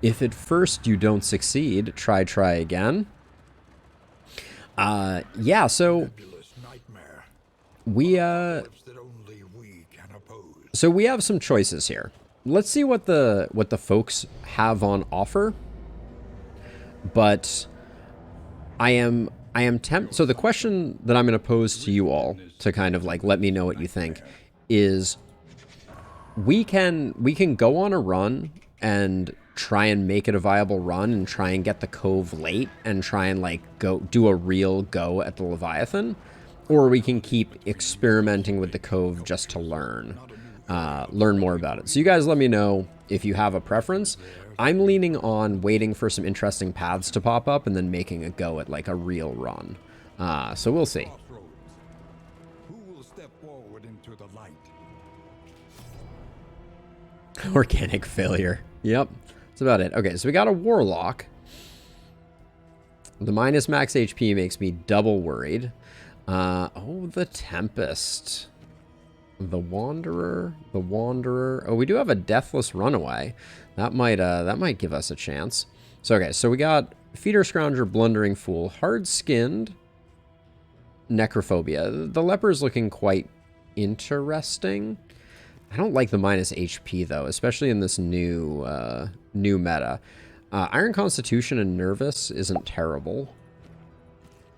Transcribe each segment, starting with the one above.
If at first you don't succeed, try again. Yeah, so we we have some choices here. Let's see what the folks have on offer. But I am tempted. So the question that I'm going to pose to you all to kind of like let me know what you think is we can go on a run and try and make it a viable run and try and get the cove late and try and like go do a real go at the Leviathan, or we can keep experimenting with the cove just to learn more about it. So you guys let me know if you have a preference. I'm leaning on waiting for some interesting paths to pop up and then making a go at like a real run. So we'll see. Who will step forward into the light? Organic failure. Yep. That's about it. Okay, so we got a Warlock. The minus max HP makes me double worried. Oh, the Tempest. The Wanderer. The Wanderer. Oh, we do have a Deathless Runaway. That might give us a chance. So, okay, so we got Feeder Scrounger, Blundering Fool, Hard-Skinned, Necrophobia. The Leper's looking quite interesting. I don't like the minus HP, though, especially in this new meta. Iron Constitution and Nervous isn't terrible.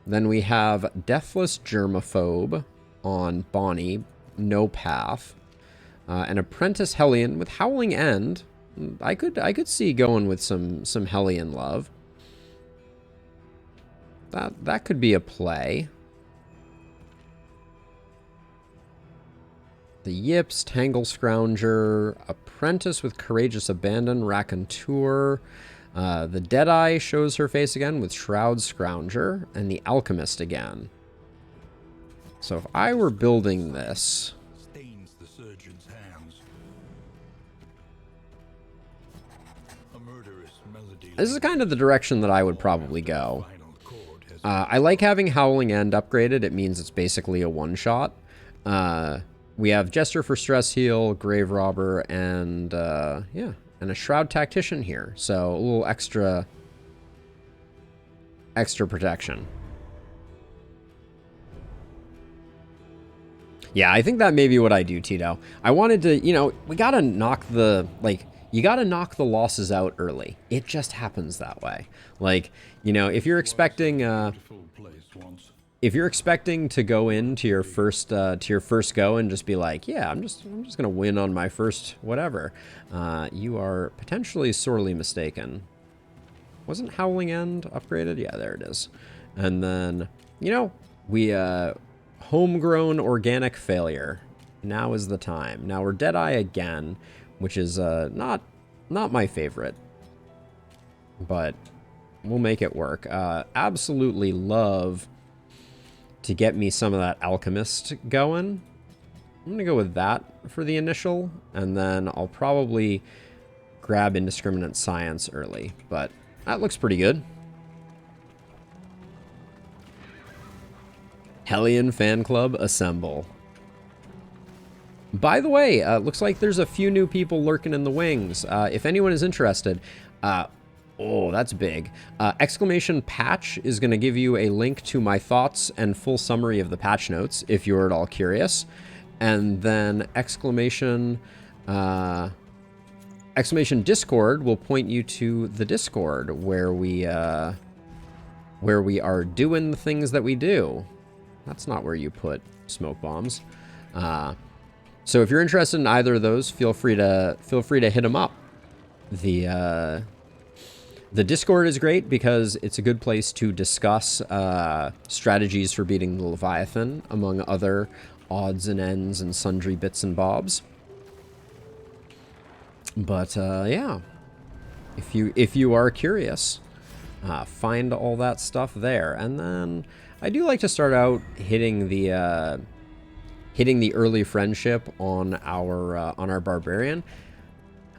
Then we have Deathless Germaphobe on Bonnie, no path. An Apprentice Hellion with Howling End. I could see going with some Hellion love. That could be a play. The Yips, Tangle Scrounger, Apprentice with Courageous Abandon, Raconteur. The Deadeye shows her face again with Shroud Scrounger, and the Alchemist again. So if I were building this, Stains the surgeon's hands. A murderous melody. this is kind of the direction that I would probably go. I like having Howling End upgraded. It means it's basically a one-shot. We have Jester for Stress Heal, Grave Robber, and yeah, and a Shroud Tactician here. So a little extra protection. Yeah, I think that may be what I do, Tito. I wanted to, you know, we gotta knock the, like, you gotta knock the losses out early. It just happens that way. Like, you know, if you're expecting, to go into your first go and just be like, yeah, I'm just gonna win on my first whatever, you are potentially sorely mistaken. Wasn't Howling End upgraded? Yeah, there it is. And then, you know, we homegrown organic failure. Now is the time. Now we're Deadeye again, which is not my favorite, but we'll make it work. Absolutely love to get me some of that Alchemist going. I'm gonna go with that for the initial, and then I'll probably grab Indiscriminate Science early, but that looks pretty good. Hellion Fan Club assemble. By the way, looks like there's a few new people lurking in the wings. If anyone is interested, oh, that's big. Exclamation patch is going to give you a link to my thoughts and full summary of the patch notes, if you're at all curious. And then exclamation Discord will point you to the Discord where we are doing the things that we do. That's not where you put smoke bombs. So if you're interested in either of those, feel free to hit them up. The Discord is great because it's a good place to discuss strategies for beating the Leviathan, among other odds and ends and sundry bits and bobs. But yeah, if you are curious, find all that stuff there. And then I do like to start out hitting the early friendship on our barbarian.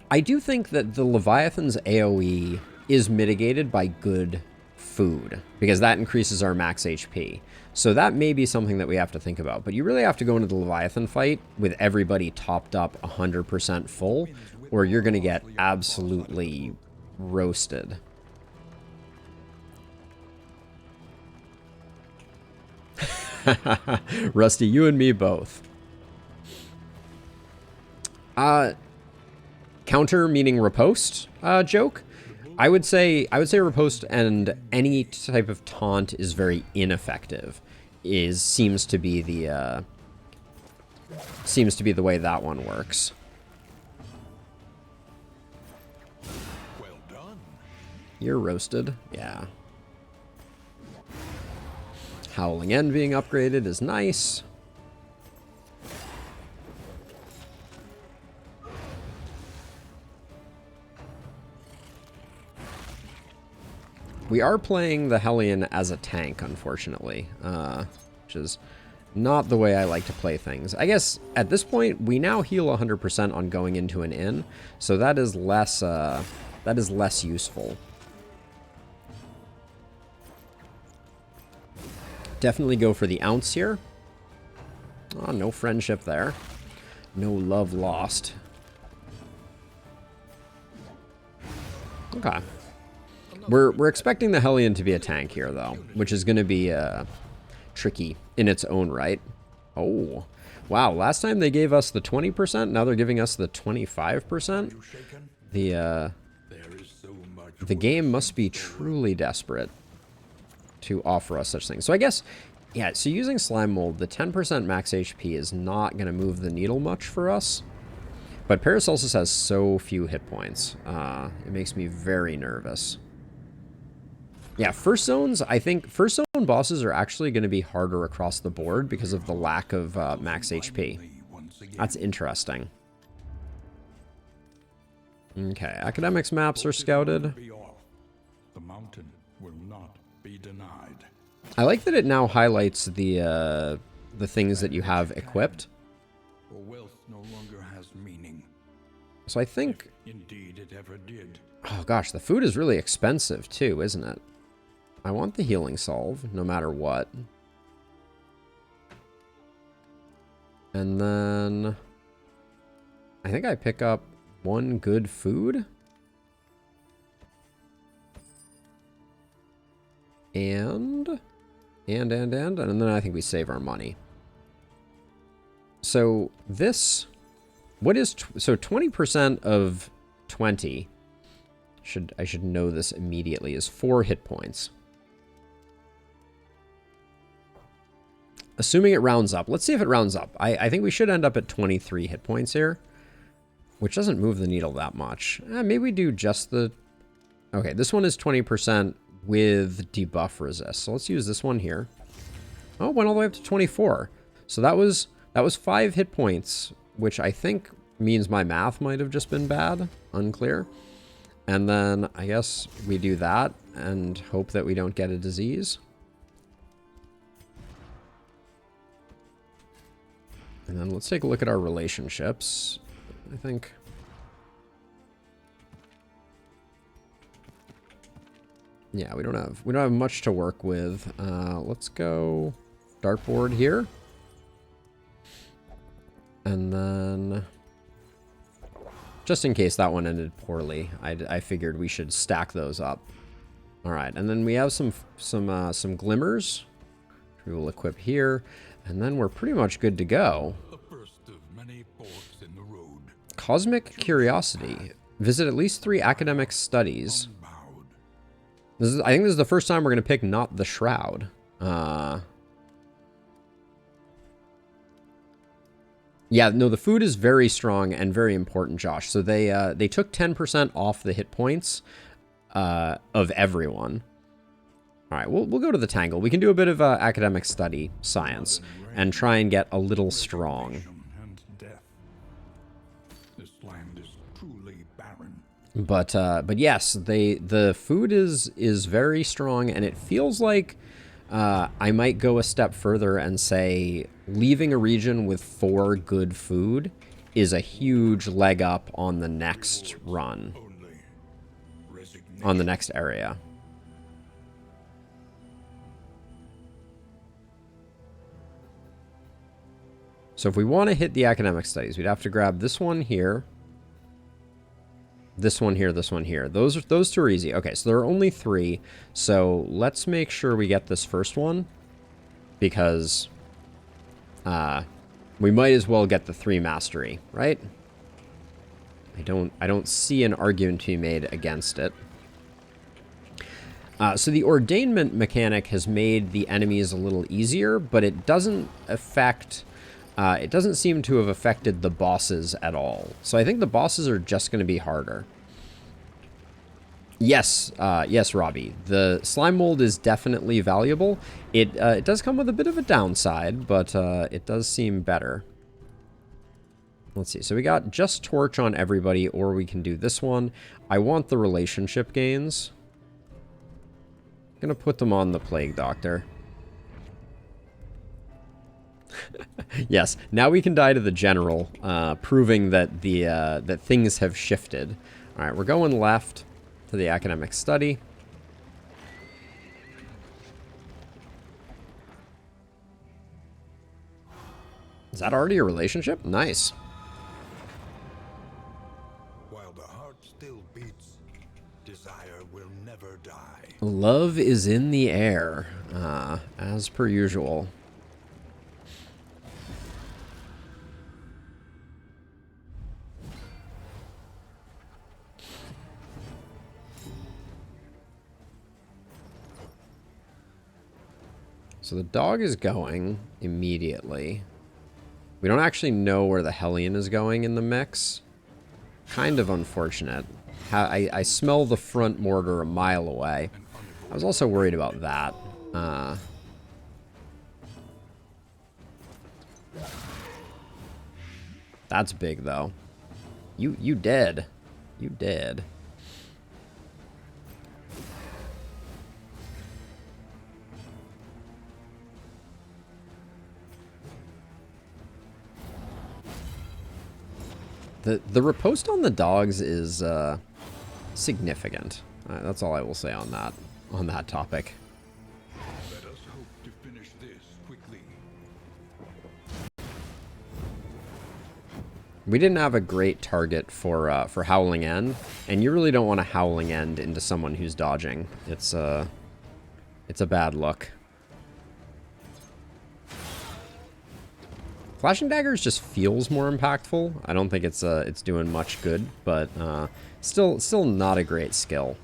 I do think that the Leviathan's AoE is mitigated by good food, because that increases our max HP. So that may be something that we have to think about. But you really have to go into the Leviathan fight with everybody topped up 100% full, or you're going to get absolutely roasted. Rusty, you and me both. Counter meaning riposte joke. I would say riposte and any type of taunt is very ineffective. Seems to be the way that one works. Well done. You're roasted. Yeah. Howling End being upgraded is nice. We are playing the Hellion as a tank, unfortunately, which is not the way I like to play things. I guess at this point, we now heal 100% on going into an inn, so that is less useful. Definitely go for the ounce here. Oh, no friendship there. No love lost. Okay. We're expecting the Hellion to be a tank here, though, which is going to be tricky in its own right. Oh, wow. Last time they gave us the 20%. Now they're giving us the 25%. The game must be truly desperate to offer us such things. So I guess, yeah, so using Slime Mold, the 10% max HP is not going to move the needle much for us. But Paracelsus has so few hit points. It makes me very nervous. Yeah, first zones, I think first zone bosses are actually going to be harder across the board because of the lack of max HP. That's interesting. Okay, academics maps are scouted. The mountain will not be denied. I like that it now highlights the things that you have equipped. For wealth no longer has meaning. So I think, Indeed it ever did. oh gosh, the food is really expensive too, isn't it? I want the healing salve, no matter what. And then I think I pick up one good food. And then I think we save our money. So this, what is, so 20% of 20, I should know this immediately, is 4 hit points. Assuming it rounds up. Let's see if it rounds up. I think we should end up at 23 hit points here, which doesn't move the needle that much. Maybe we do just the... Okay, this one is 20% with debuff resist. So let's use this one here. Oh, it went all the way up to 24. So that was 5 hit points, which I think means my math might have just been bad. Unclear. And then I guess we do that and hope that we don't get a disease. And then let's take a look at our relationships. I think... Yeah, we don't have much to work with. Let's go dartboard here. And then, just in case that one ended poorly, I figured we should stack those up. All right, and then we have some glimmers. We will equip here, and then we're pretty much good to go. The first of many forks in the road. Cosmic Curiosity. Visit at least 3 academic studies. Unbowed. I think this is the first time we're going to pick not the Shroud. Yeah, no, the food is very strong and very important, Josh. So they took 10% off the hit points of everyone. All right, we'll go to the Tangle. We can do a bit of academic study, science, and try and get a little strong. And death. This land is truly barren. But yes, the food is very strong, and it feels like I might go a step further and say leaving a region with 4 good food is a huge leg up on the next run, Only resignation. on the next area. So if we want to hit the academic studies, we'd have to grab this one here. This one here, this one here. Those two are easy. Okay, so there are only 3. So let's make sure we get this first one, because we might as well get the 3 mastery, right? I don't see an argument to be made against it. So the ordainment mechanic has made the enemies a little easier, but it doesn't affect... it doesn't seem to have affected the bosses at all. So I think the bosses are just going to be harder. Yes, yes, Robbie. The slime mold is definitely valuable. It does come with a bit of a downside, but it does seem better. Let's see. So we got just torch on everybody, or we can do this one. I want the relationship gains. I'm going to put them on the Plague Doctor. Yes, now we can die to the general, proving that that things have shifted. All right, we're going left to the academic study. Is that already a relationship? Nice. While the heart still beats, desire will never die. Love is in the air, as per usual. So the dog is going immediately. We don't actually know where the Hellion is going in the mix. Kind of unfortunate. I smell the front mortar a mile away. I was also worried about that. That's big, though. You did. You did. The riposte on the dogs is significant. That's all I will say on that topic. Let us hope to finish this quickly. We didn't have a great target for Howling End, and you really don't want to Howling End into someone who's dodging. It's a bad look. Flashing Daggers just feels more impactful. I don't think it's doing much good, but still not a great skill.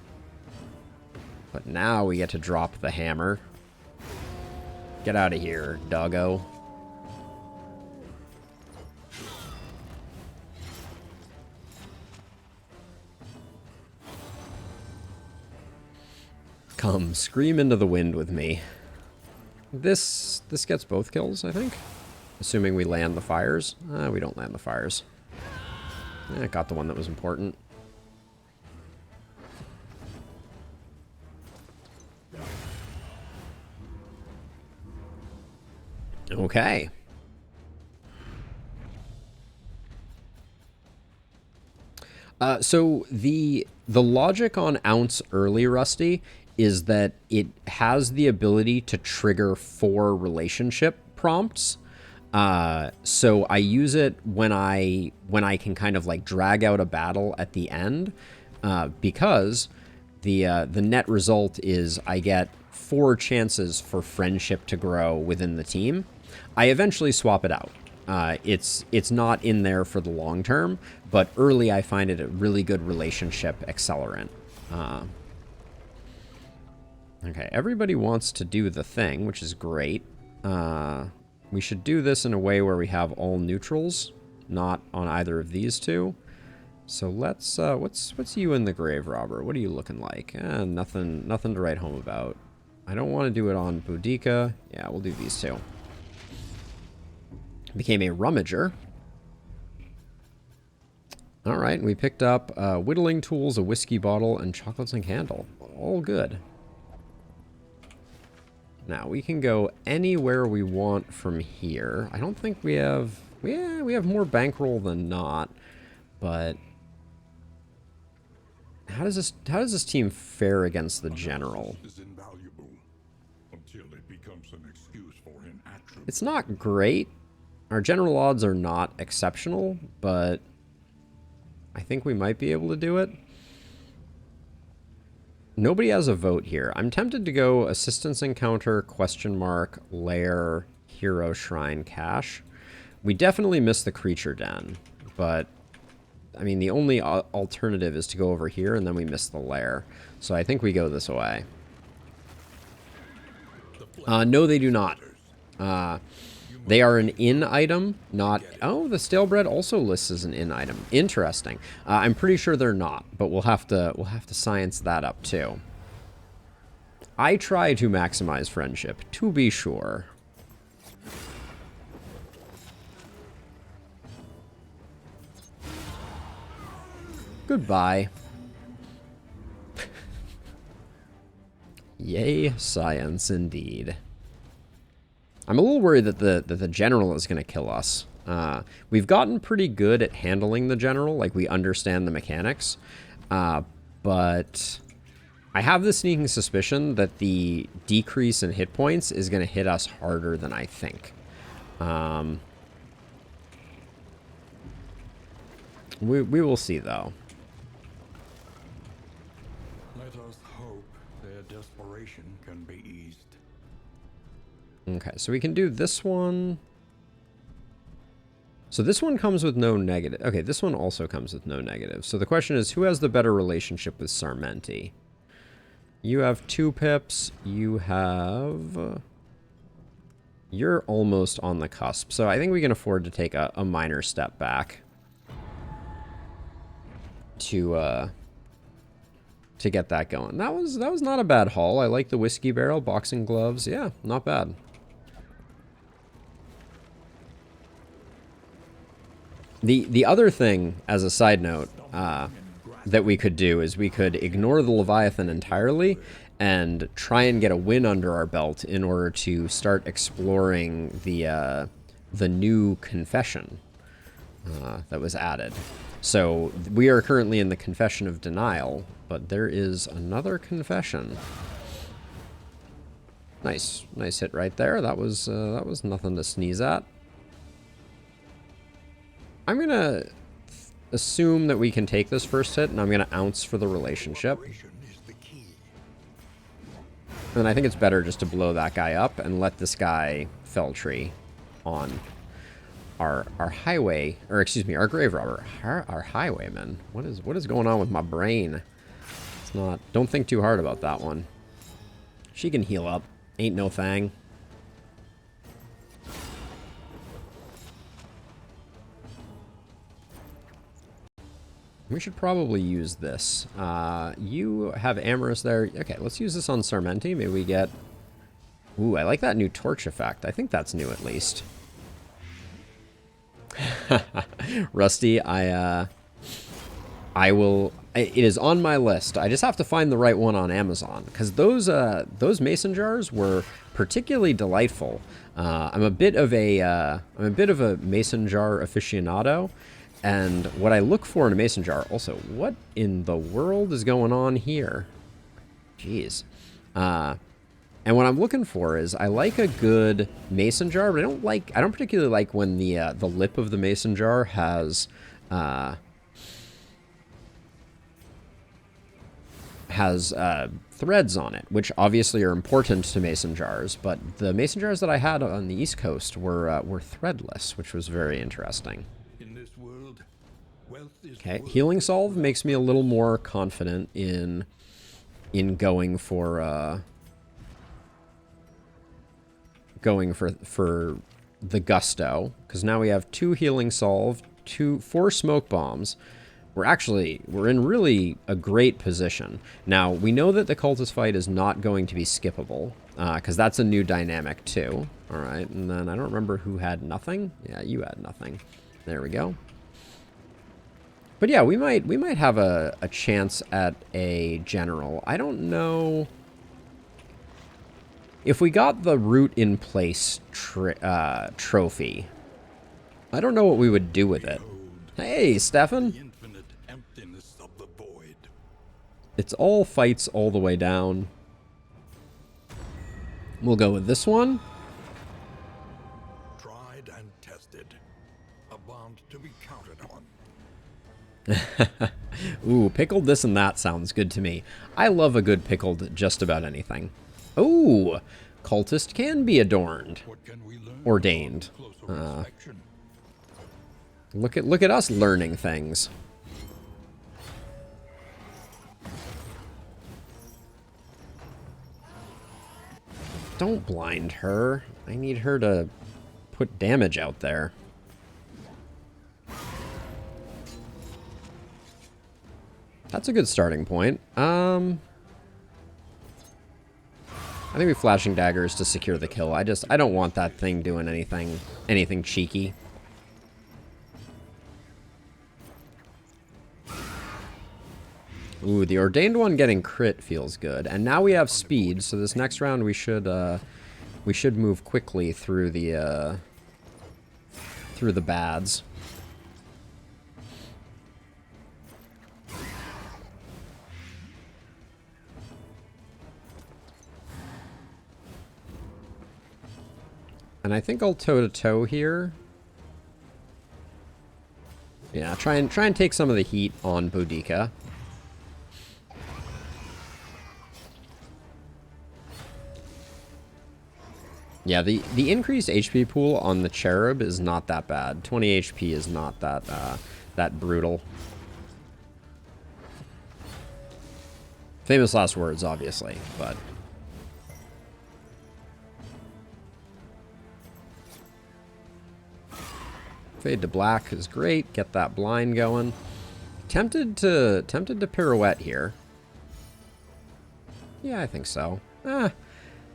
But now we get to drop the hammer. Get out of here, doggo. Come, scream into the wind with me. This gets both kills, I think. Assuming we land the fires. We don't land the fires. Got the one that was important. Okay. So the logic on Ounce early, Rusty, is that it has the ability to trigger 4 relationship prompts. So I use it when I can kind of like drag out a battle at the end, because the net result is I get 4 chances for friendship to grow within the team. I eventually swap it out. It's not in there for the long term, but early I find it a really good relationship accelerant. Okay, everybody wants to do the thing, which is great. We should do this in a way where we have all neutrals, not on either of these two. So let's, what's you in the grave robber? What are you looking like? Nothing to write home about. I don't want to do it on Boudica. Yeah, we'll do these two. Became a rummager. All right, we picked up whittling tools, a whiskey bottle, and chocolates and candle. All good. Now, we can go anywhere we want from here. I don't think we have... Yeah, we have more bankroll than not. But... How does this team fare against the general? Is invaluable until it becomes an excuse for inaction. It's not great. Our general odds are not exceptional, but... I think we might be able to do it. Nobody has a vote here. I'm tempted to go assistance encounter, question mark, lair, hero shrine, cache. We definitely missed the creature den, but I mean, the only alternative is to go over here, and then we miss the lair. So I think we go this way. No, they do not. They are an in item, not... Oh, the stale bread also lists as an in item. Interesting. I'm pretty sure they're not, but we'll have to science that up too. I try to maximize friendship, to be sure. Goodbye. Yay, science indeed. I'm a little worried that the general is going to kill us. We've gotten pretty good at handling the general, like we understand the mechanics, but I have the sneaking suspicion that the decrease in hit points is going to hit us harder than I think. We will see, though. Let us hope their desperation can be eased. Okay, so we can do this one. So this one comes with no negative. Okay, this one also comes with no negative. So the question is, who has the better relationship with Sarmenti? You have 2 pips. You have... You're almost on the cusp. So I think we can afford to take a minor step back to get that going. That was not a bad haul. I like the whiskey barrel, boxing gloves. Yeah, not bad. The other thing, as a side note, that we could do is we could ignore the Leviathan entirely and try and get a win under our belt in order to start exploring the new confession that was added. So we are currently in the confession of denial, but there is another confession. Nice hit right there. That was nothing to sneeze at. I'm gonna assume that we can take this first hit, and I'm gonna ounce for the relationship. And I think it's better just to blow that guy up and let this guy fell tree on our highway, or excuse me, our grave robber, our highwayman. What is going on with my brain? It's not. Don't think too hard about that one. She can heal up. Ain't no thing. We should probably use this. You have Amorous there. Okay, let's use this on Sarmenti. Maybe we get... Ooh, I like that new torch effect. I think that's new at least. Rusty, I will... It is on my list. I just have to find the right one on Amazon, because those mason jars were particularly delightful. I'm a bit of a mason jar aficionado. And what I look for in a mason jar, also, what in the world is going on here? Jeez. And what I'm looking for is, I like a good mason jar, but I don't particularly like when the lip of the mason jar has threads on it, which obviously are important to mason jars. But the mason jars that I had on the East Coast were threadless, which was very interesting. Okay, healing solve makes me a little more confident in going for the gusto, because now we have 2 healing solve, 4 smoke bombs. We're in really a great position. Now we know that the cultist fight is not going to be skippable, because that's a new dynamic too. All right, and then I don't remember who had nothing. Yeah, you had nothing. There we go. But yeah, we might have a chance at a general. I don't know if we got the root in place trophy. I don't know what we would do with it. Hey, Stefan. It's all fights all the way down. We'll go with this one. Tried and tested. A bond to be counted on. Ooh, pickled this and that sounds good to me. I love a good pickled just about anything. Ooh, cultist can be adorned. What can we learn Ordained. from closer inspection? Look at us learning things. Don't blind her. I need her to put damage out there. That's a good starting point. I think we flashing daggers to secure the kill. I don't want that thing doing anything cheeky. Ooh, the Ordained one getting crit feels good. And now we have speed, so this next round we should move quickly through the bads. And I think I'll toe-to-toe here. Yeah, try and take some of the heat on Boudica. Yeah, the increased HP pool on the Cherub is not that bad. 20 HP is not that brutal. Famous last words, obviously, but... Fade to black is great. Get that blind going. Tempted to pirouette here. Yeah, I think so.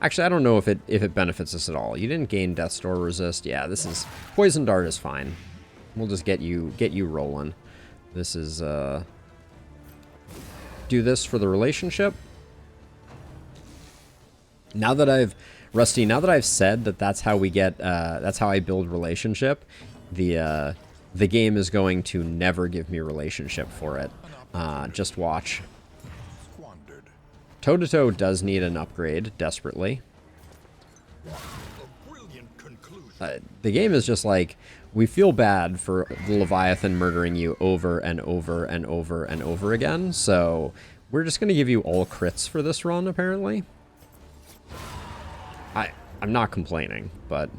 Actually, I don't know if it benefits us at all. You didn't gain Death's Door resist. Yeah, this is Poison Dart is fine. We'll just get you rolling. This is do this for the relationship. Now that I've Rusty, now that I've said that that's how we get that's how I build relationship, the game is going to never give me relationship for it. Just watch. Toe-to-toe does need an upgrade desperately. The game is just like, we feel bad for the Leviathan murdering you over and over and over and over again, so we're just going to give you all crits for this run, apparently. I'm not complaining, but...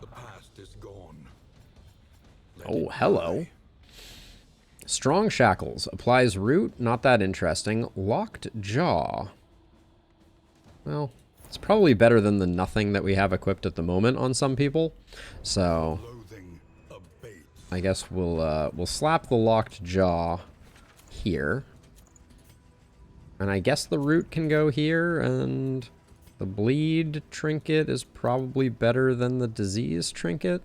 The past is gone. Oh, hello. Strong Shackles. Applies root. Not that interesting. Locked Jaw. Well, it's probably better than the nothing that we have equipped at the moment on some people. So, I guess we'll slap the Locked Jaw here. And I guess the root can go here, and the bleed trinket is probably better than the disease trinket.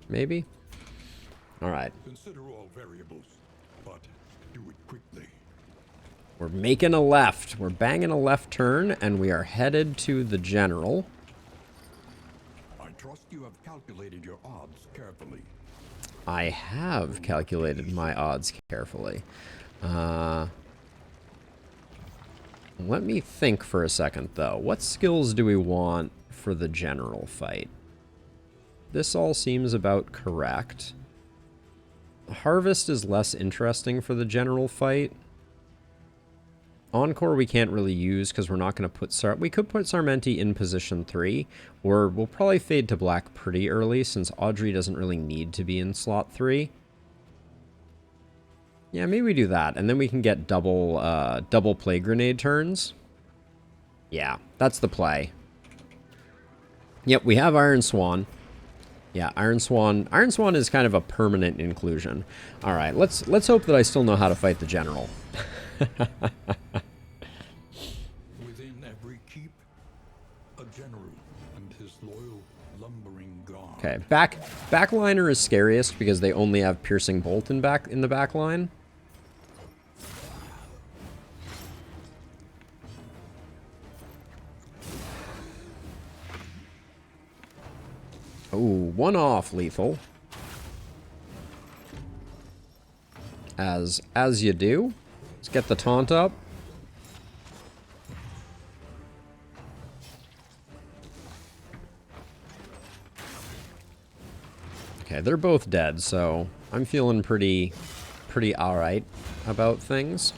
Maybe? Alright. Consider all variables, but do it quickly. We're making a left. We're banging a left turn, and we are headed to the general. I trust you have calculated your odds carefully. I have calculated my odds carefully. Let me think for a second, though. What skills do we want for the general fight? This all seems about correct. Harvest is less interesting for the general fight. Encore we can't really use because we're not going to put... We could put Sarmenti in position 3, or we'll probably fade to black pretty early since Audrey doesn't really need to be in slot 3. Yeah, maybe we do that, and then we can get double Plague Grenade turns. Yeah, that's the play. Yep, we have Iron Swan. Yeah, Iron Swan. Iron Swan is kind of a permanent inclusion. All right, let's hope that I still know how to fight the general. Within every keep, a general and his loyal lumbering guard. Okay, backliner is scariest because they only have piercing bolt in the back line. Oh, one off lethal. As you do. Let's get the taunt up. Okay, they're both dead, so I'm feeling pretty alright about things.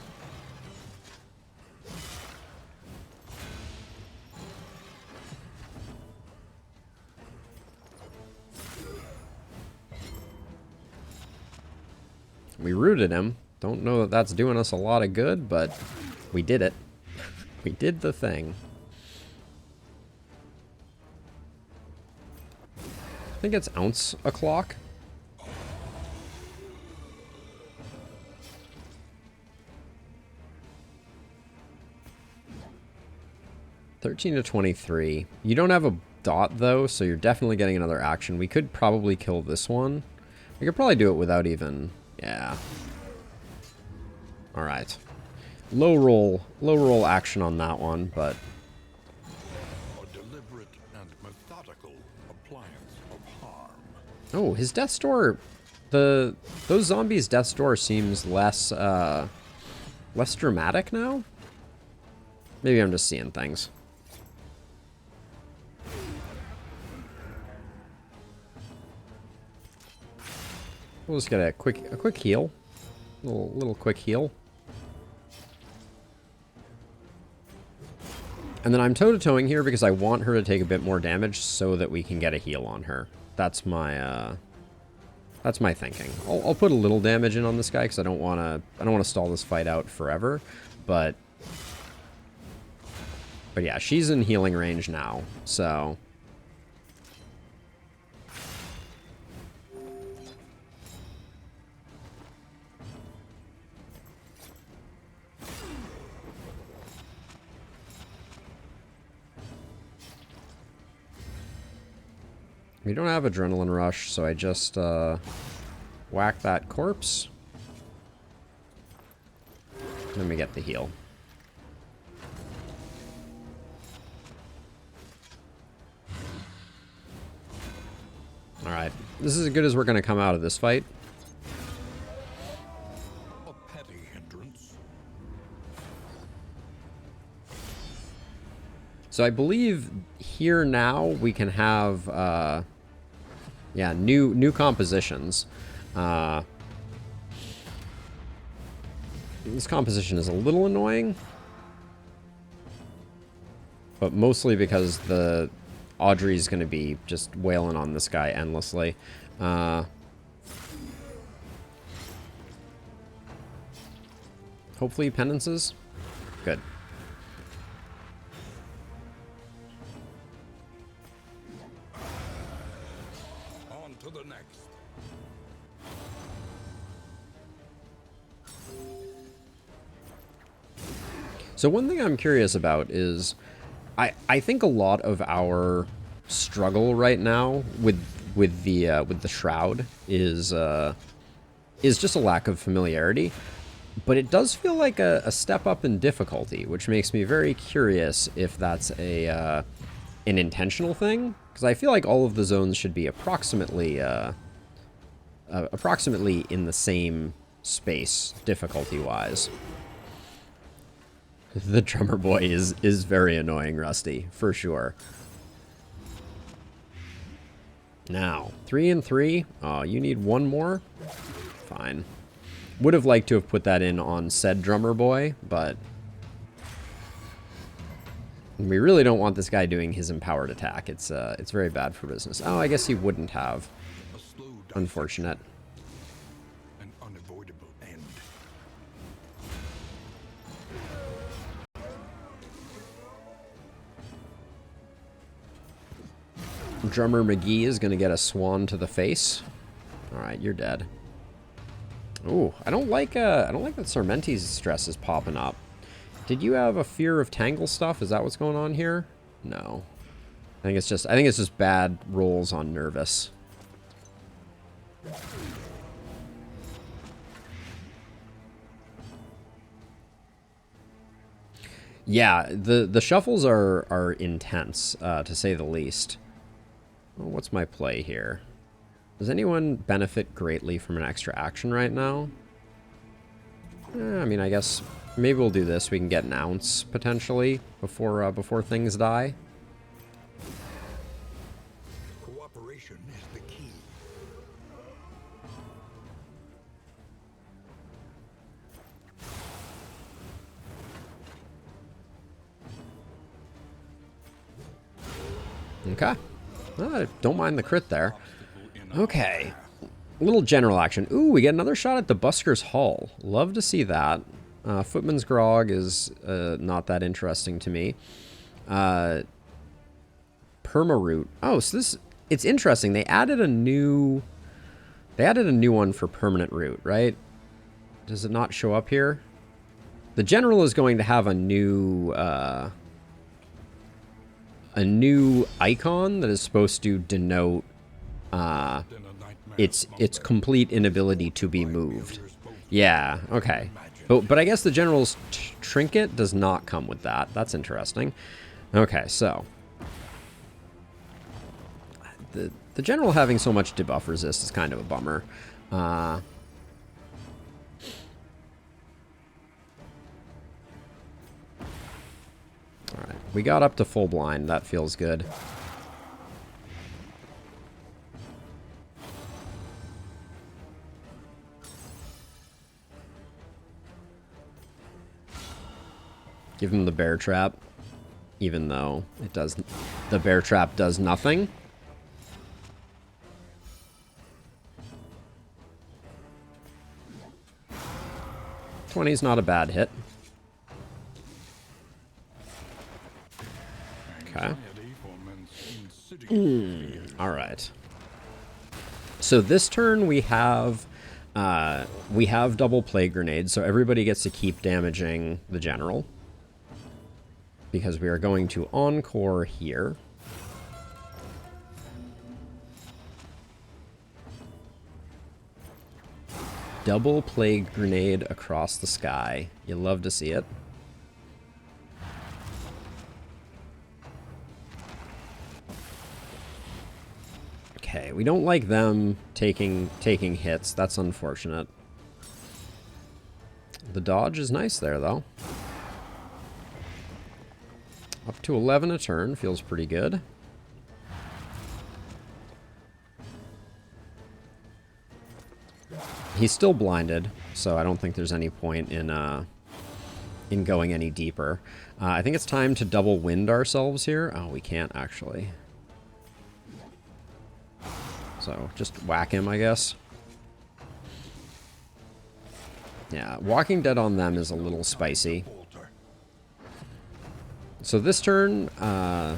We rooted him. Don't know that that's doing us a lot of good, but we did it. We did the thing. I think it's ounce o'clock. $13 to 23. You don't have a dot though, so you're definitely getting another action. We could probably kill this one. We could probably do it without even... Yeah. Alright. Low roll action on that one, but... A deliberate and methodical appliance of harm. Oh, his death's door... Those zombies' death's door seems less, less dramatic now? Maybe I'm just seeing things. We'll just get a quick heal. Little quick heal. And then I'm toe-to-toeing here because I want her to take a bit more damage so that we can get a heal on her. That's my thinking. I'll put a little damage in on this guy because I don't want to stall this fight out forever, but yeah, she's in healing range now, so we don't have adrenaline rush, so I just whack that corpse. Then we get the heal. Alright, this is as good as we're going to come out of this fight. A petty hindrance. So I believe here now we can have, yeah, new compositions. This composition is a little annoying, but mostly because the Audrey's going to be just wailing on this guy endlessly. Hopefully penances. Good. On to the next. So one thing I'm curious about is I think a lot of our struggle right now with the shroud is just a lack of familiarity, but it does feel like a step up in difficulty, which makes me very curious if that's an intentional thing, because I feel like all of the zones should be approximately in the same space difficulty wise. The drummer boy is very annoying, Rusty, for sure. Now, 3 and 3. Oh, you need one more? Fine. Would have liked to have put that in on said drummer boy, but we really don't want this guy doing his empowered attack. It's very bad for business. Oh, I guess he wouldn't have. A slow Unfortunate. an unavoidable end. Drummer McGee is going to get a swan to the face. All right, you're dead. Ooh, I don't like that Sarmenti's stress is popping up. Did you have a fear of tangle stuff? Is that what's going on here? No. I think it's just bad rolls on nervous. Yeah, the shuffles are intense, to say the least. Well, what's my play here? Does anyone benefit greatly from an extra action right now? I mean, I guess maybe we'll do this. We can get an ounce, potentially, before things die. Cooperation is the key. Okay. Don't mind the crit there. Okay. A little general action. Ooh, we get another shot at the Busker's Hull. Love to see that. Footman's Grog is not that interesting to me. Permaroot. Oh, so this... It's interesting. They added a new one for permanent root, right? Does it not show up here? The general is going to have a new icon that is supposed to denote its complete inability to be moved. Yeah, okay. But I guess the general's trinket does not come with that. That's interesting. Okay, so the general having so much debuff resist is kind of a bummer. All right, we got up to full blind. That feels good. Give him the bear trap, even though it does. The bear trap does nothing. $20's not a bad hit. Okay. All right. So this turn we have double plague grenades, so everybody gets to keep damaging the general. Because we are going to encore here. Double plague grenade across the sky. You love to see it. Okay, we don't like them taking hits. That's unfortunate. The dodge is nice there, though. Up to 11 a turn. Feels pretty good. He's still blinded, so I don't think there's any point in going any deeper. I think it's time to double wind ourselves here. Oh, we can't actually. So just whack him, I guess. Yeah, Walking Dead on them is a little spicy. So this turn, I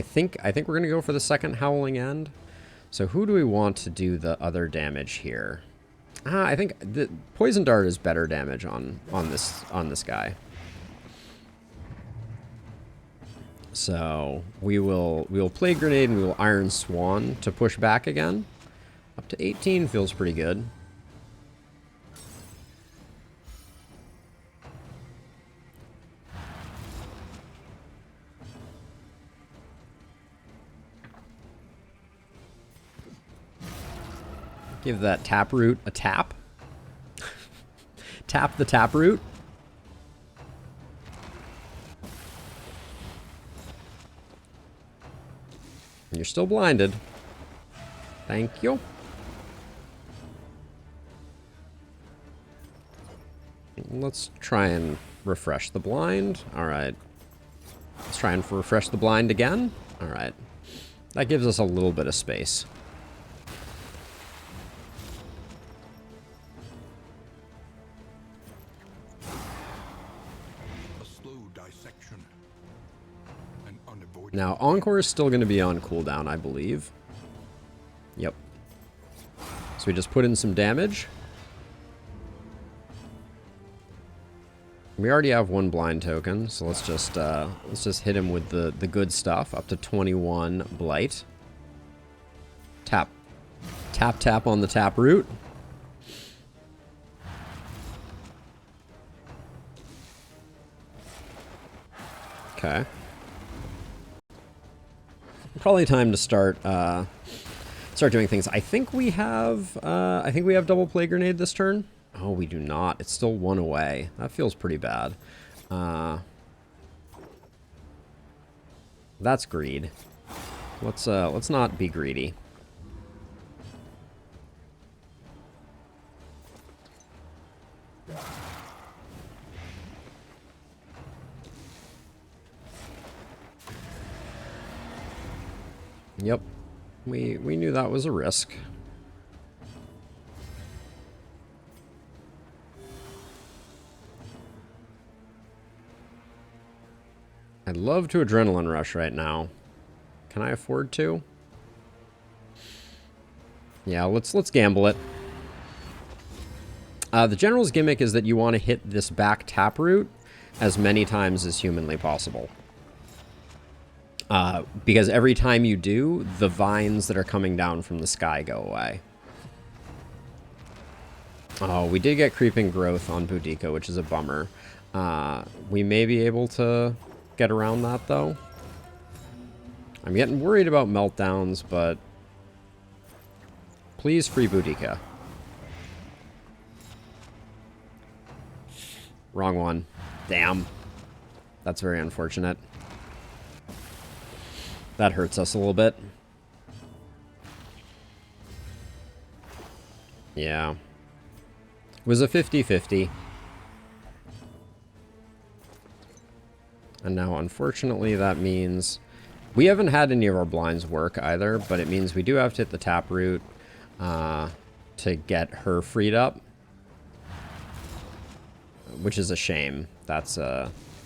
think we're gonna go for the second Howling End. So who do we want to do the other damage here? I think the Poison Dart is better damage on this guy. So we will Plague Grenade and we will Iron Swan to push back again. Up to 18 feels pretty good. Give that Taproot a tap. Tap the Taproot. You're still blinded. Thank you. Let's try and refresh the blind. All right. Let's try and refresh the blind again. All right. That gives us a little bit of space. Now, Encore is still going to be on cooldown, I believe. Yep. So we just put in some damage. We already have one blind token, so let's just hit him with the good stuff. Up to 21 blight. Tap. Tap, tap on the Taproot. Okay. Probably time to start doing things. I think we have double Plague Grenade this turn. Oh, we do not. It's still one away. That feels pretty bad. That's greed. Let's not be greedy. Yep. We knew that was a risk. I'd love to adrenaline rush right now. Can I afford to? Yeah, let's gamble it. The general's gimmick is that you want to hit this back taproot as many times as humanly possible. Because every time you do, the vines that are coming down from the sky go away. Oh, we did get creeping growth on Boudica, which is a bummer. We may be able to get around that, though. I'm getting worried about meltdowns, but please free Boudica. Wrong one. Damn. That's very unfortunate. That hurts us a little bit. Yeah. It was a 50-50. And now, unfortunately, that means we haven't had any of our blinds work either, but it means we do have to hit the taproot to get her freed up. Which is a shame. That's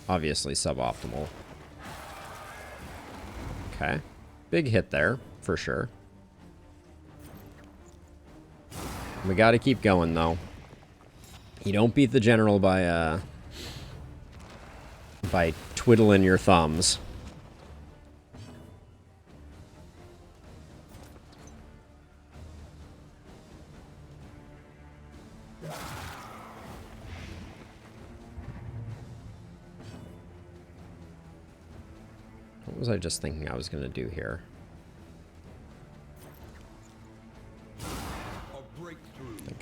obviously suboptimal. Okay. Big hit there, for sure. We gotta keep going, though. You don't beat the general by twiddling your thumbs. What was I just thinking I was going to do here?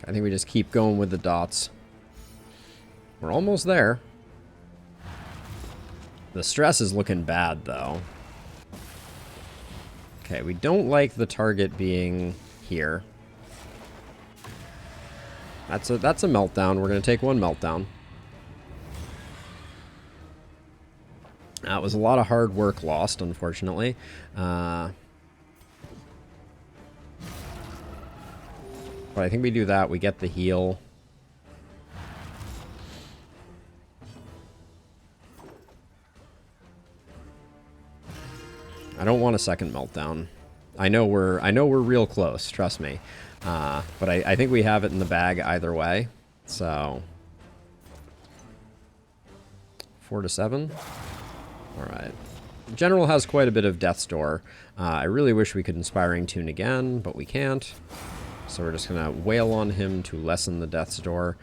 I think we just keep going with the dots. We're almost there. The stress is looking bad, though. Okay, we don't like the target being here. That's a meltdown. We're going to take one meltdown. That was a lot of hard work lost, unfortunately. But I think we do that. We get the heal. I don't want a second meltdown. I know we're real close. Trust me. But I think we have it in the bag either way. So 4 to 7. All right. General has quite a bit of Death's Door. I really wish we could Inspiring Tune again, but we can't. So we're just going to wail on him to lessen the Death's Door.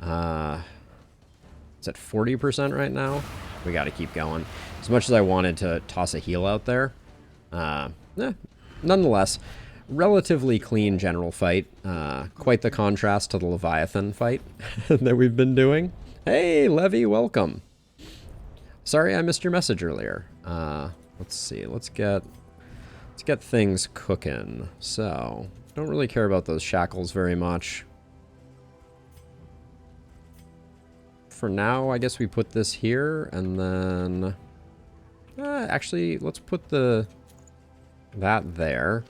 It's at 40% right now. We got to keep going. As much as I wanted to toss a heal out there. Nonetheless, relatively clean general fight. Quite the contrast to the Leviathan fight that we've been doing. Hey, Levy, welcome. Sorry I missed your message earlier. Let's see. Let's get things cooking. So, don't really care about those shackles very much. For now, I guess we put this here, and then... actually, let's put that there.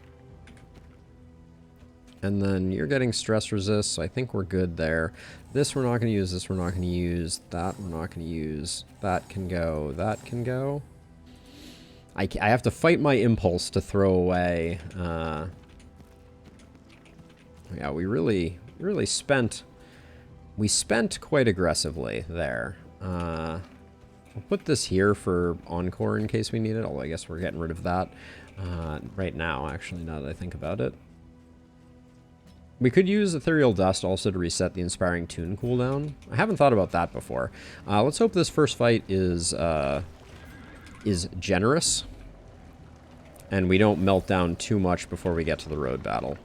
And then you're getting stress resist, so I think we're good there. This we're not going to use, this we're not going to use, that we're not going to use, that can go, that can go. I have to fight my impulse to throw away. Yeah, we really spent... We spent quite aggressively there. I'll put this here for Encore in case we need it, although I guess we're getting rid of that right now, actually, now that I think about it. We could use Ethereal Dust also to reset the Inspiring Tune cooldown. I haven't thought about that before. Let's hope this first fight is generous, and we don't melt down too much before we get to the road battle.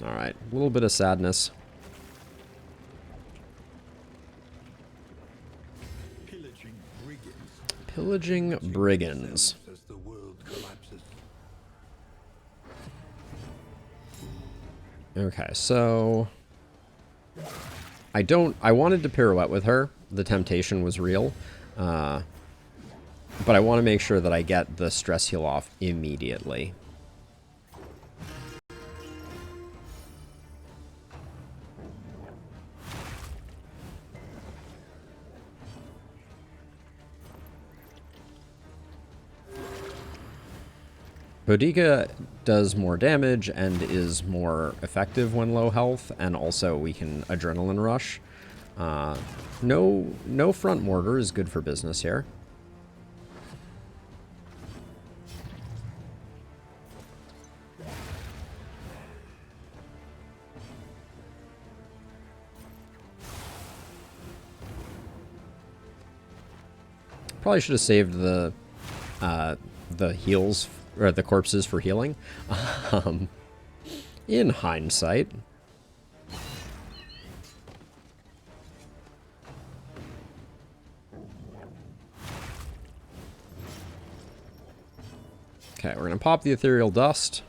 Alright, a little bit of sadness. Pillaging brigands. Okay, so I wanted to pirouette with her. The temptation was real. But I want to make sure that I get the stress heal off immediately. Boudica does more damage and is more effective when low health, and also we can Adrenaline Rush. No front mortar is good for business here. Probably should have saved the heals, or the corpses for healing. In hindsight. Okay, we're gonna pop the Ethereal Dust.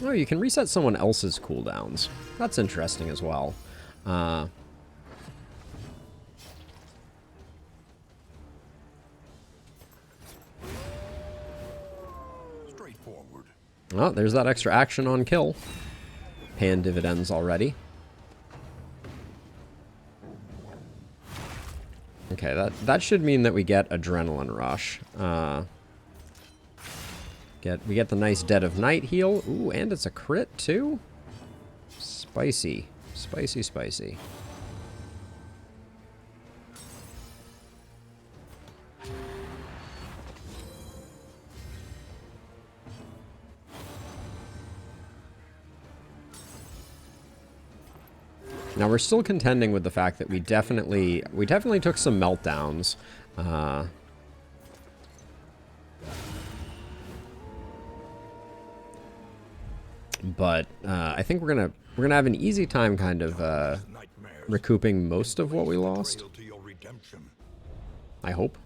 Oh, you can reset someone else's cooldowns. That's interesting as well. Straightforward. Oh, there's that extra action on kill. Paying dividends already. Okay, that should mean that we get Adrenaline Rush. We get the nice Dead of Night heal. Ooh, and it's a crit too? Spicy. Spicy, spicy. Now we're still contending with the fact that we definitely took some meltdowns. But I think we're gonna have an easy time kind of recouping most of what we lost. I hope.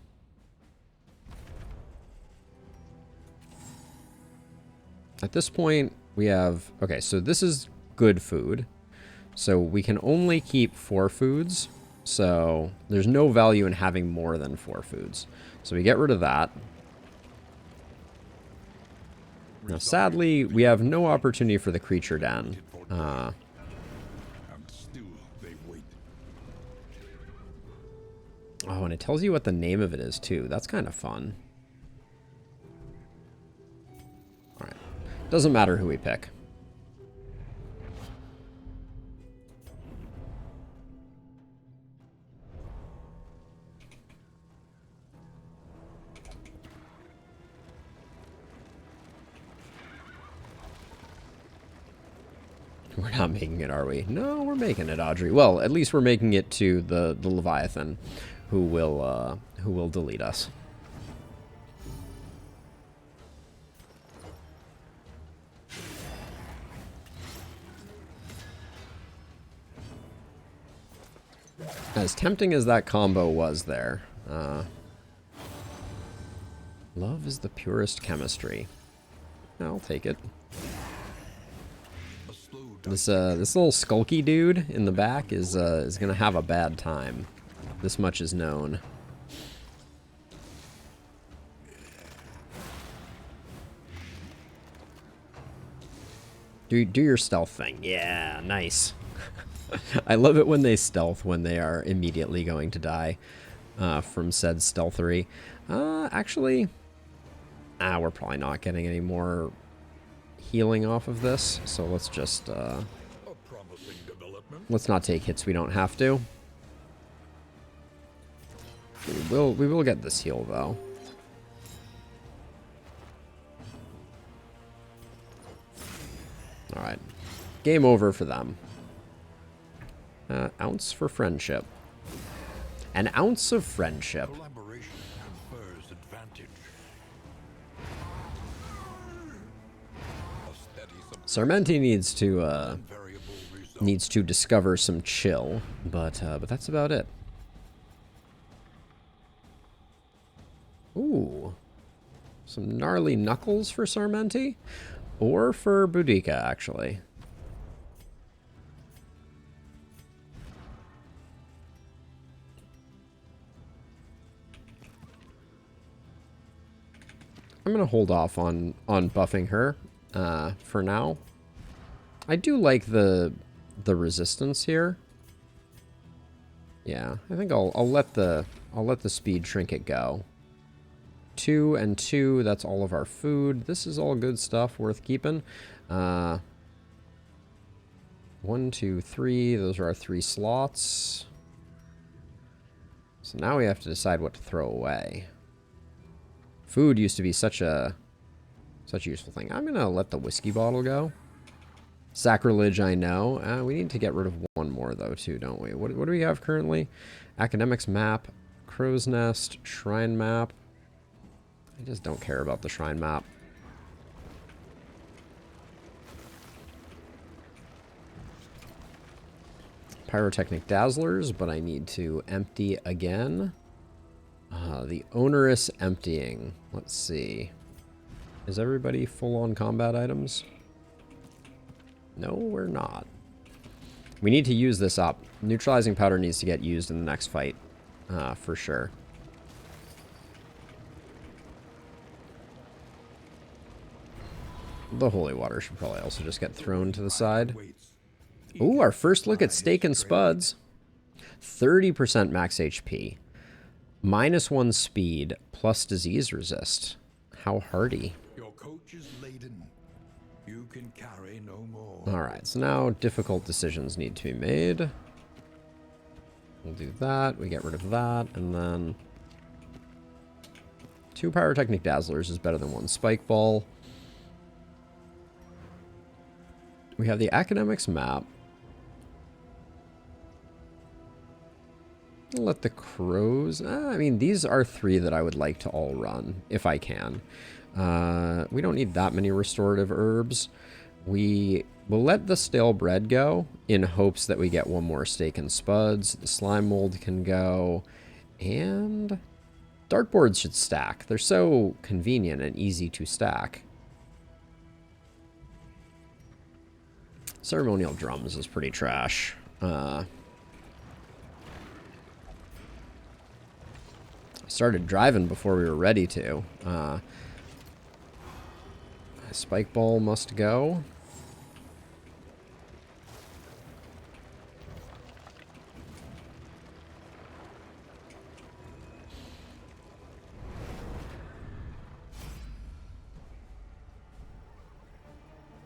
At this point, we have... Okay, so this is good food. So we can only keep 4 foods. So there's no value in having more than 4 foods. So we get rid of that. Now, sadly, we have no opportunity for the creature den. Oh, and it tells you what the name of it is, too. That's kind of fun. Alright. Doesn't matter who we pick. We're not making it, are we? No, we're making it, Audrey. Well, at least we're making it to the Leviathan, who will delete us. As tempting as that combo was there, love is the purest chemistry. I'll take it. This little skulky dude in the back is gonna have a bad time. This much is known. Do your stealth thing. Yeah, nice. I love it when they stealth when they are immediately going to die from said stealthery. Actually, we're probably not getting any more healing off of this, so let's just let's not take hits we don't have to. We will get this heal though. All right, game over for them. Ounce for friendship. An ounce of friendship. Sarmenti needs to discover some chill, but that's about it. Ooh, some gnarly knuckles for Sarmenti, or for Boudica actually. I'm gonna hold off on buffing her for now. I do like the resistance here. Yeah, I think I'll let the speed trinket go. 2 and 2, that's all of our food. This is all good stuff, worth keeping. 1, 2, 3, those are our 3 slots. So now we have to decide what to throw away. Food used to be such a useful thing. I'm gonna let the whiskey bottle go. Sacrilege, I know. We need to get rid of one more though too, don't we? What do we have currently? Academics map, crow's nest, shrine map. I just don't care about the shrine map. Pyrotechnic dazzlers, but I need to empty again. The onerous emptying. Let's see. Is everybody full on combat items? No, we're not. We need to use this up. Neutralizing powder needs to get used in the next fight, for sure. The holy water should probably also just get thrown to the side. Ooh, our first look at steak and spuds. 30% max HP. -1 speed, plus disease resist. How hardy. Your coach is laden. You can carry no more. Alright, so now difficult decisions need to be made. We'll do that, we get rid of that, and then 2 pyrotechnic dazzlers is better than 1 spike ball. We have the academics map. I'll let the crows... I mean, these are 3 that I would like to all run, if I can. We don't need that many restorative herbs. We will let the stale bread go in hopes that we get 1 more steak and spuds. The slime mold can go. And dartboards should stack. They're so convenient and easy to stack. Ceremonial drums is pretty trash. Started driving before we were ready to. Spike ball must go.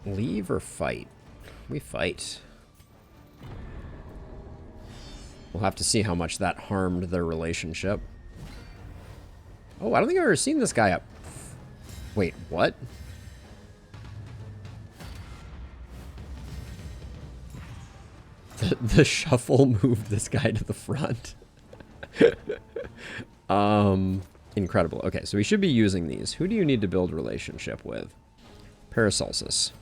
Leave or fight? We fight. We'll have to see how much that harmed their relationship. Oh, I don't think I've ever seen this guy up. Wait, what? The shuffle moved this guy to the front. Incredible. Okay, so we should be using these. Who do you need to build relationship with? Paracelsus.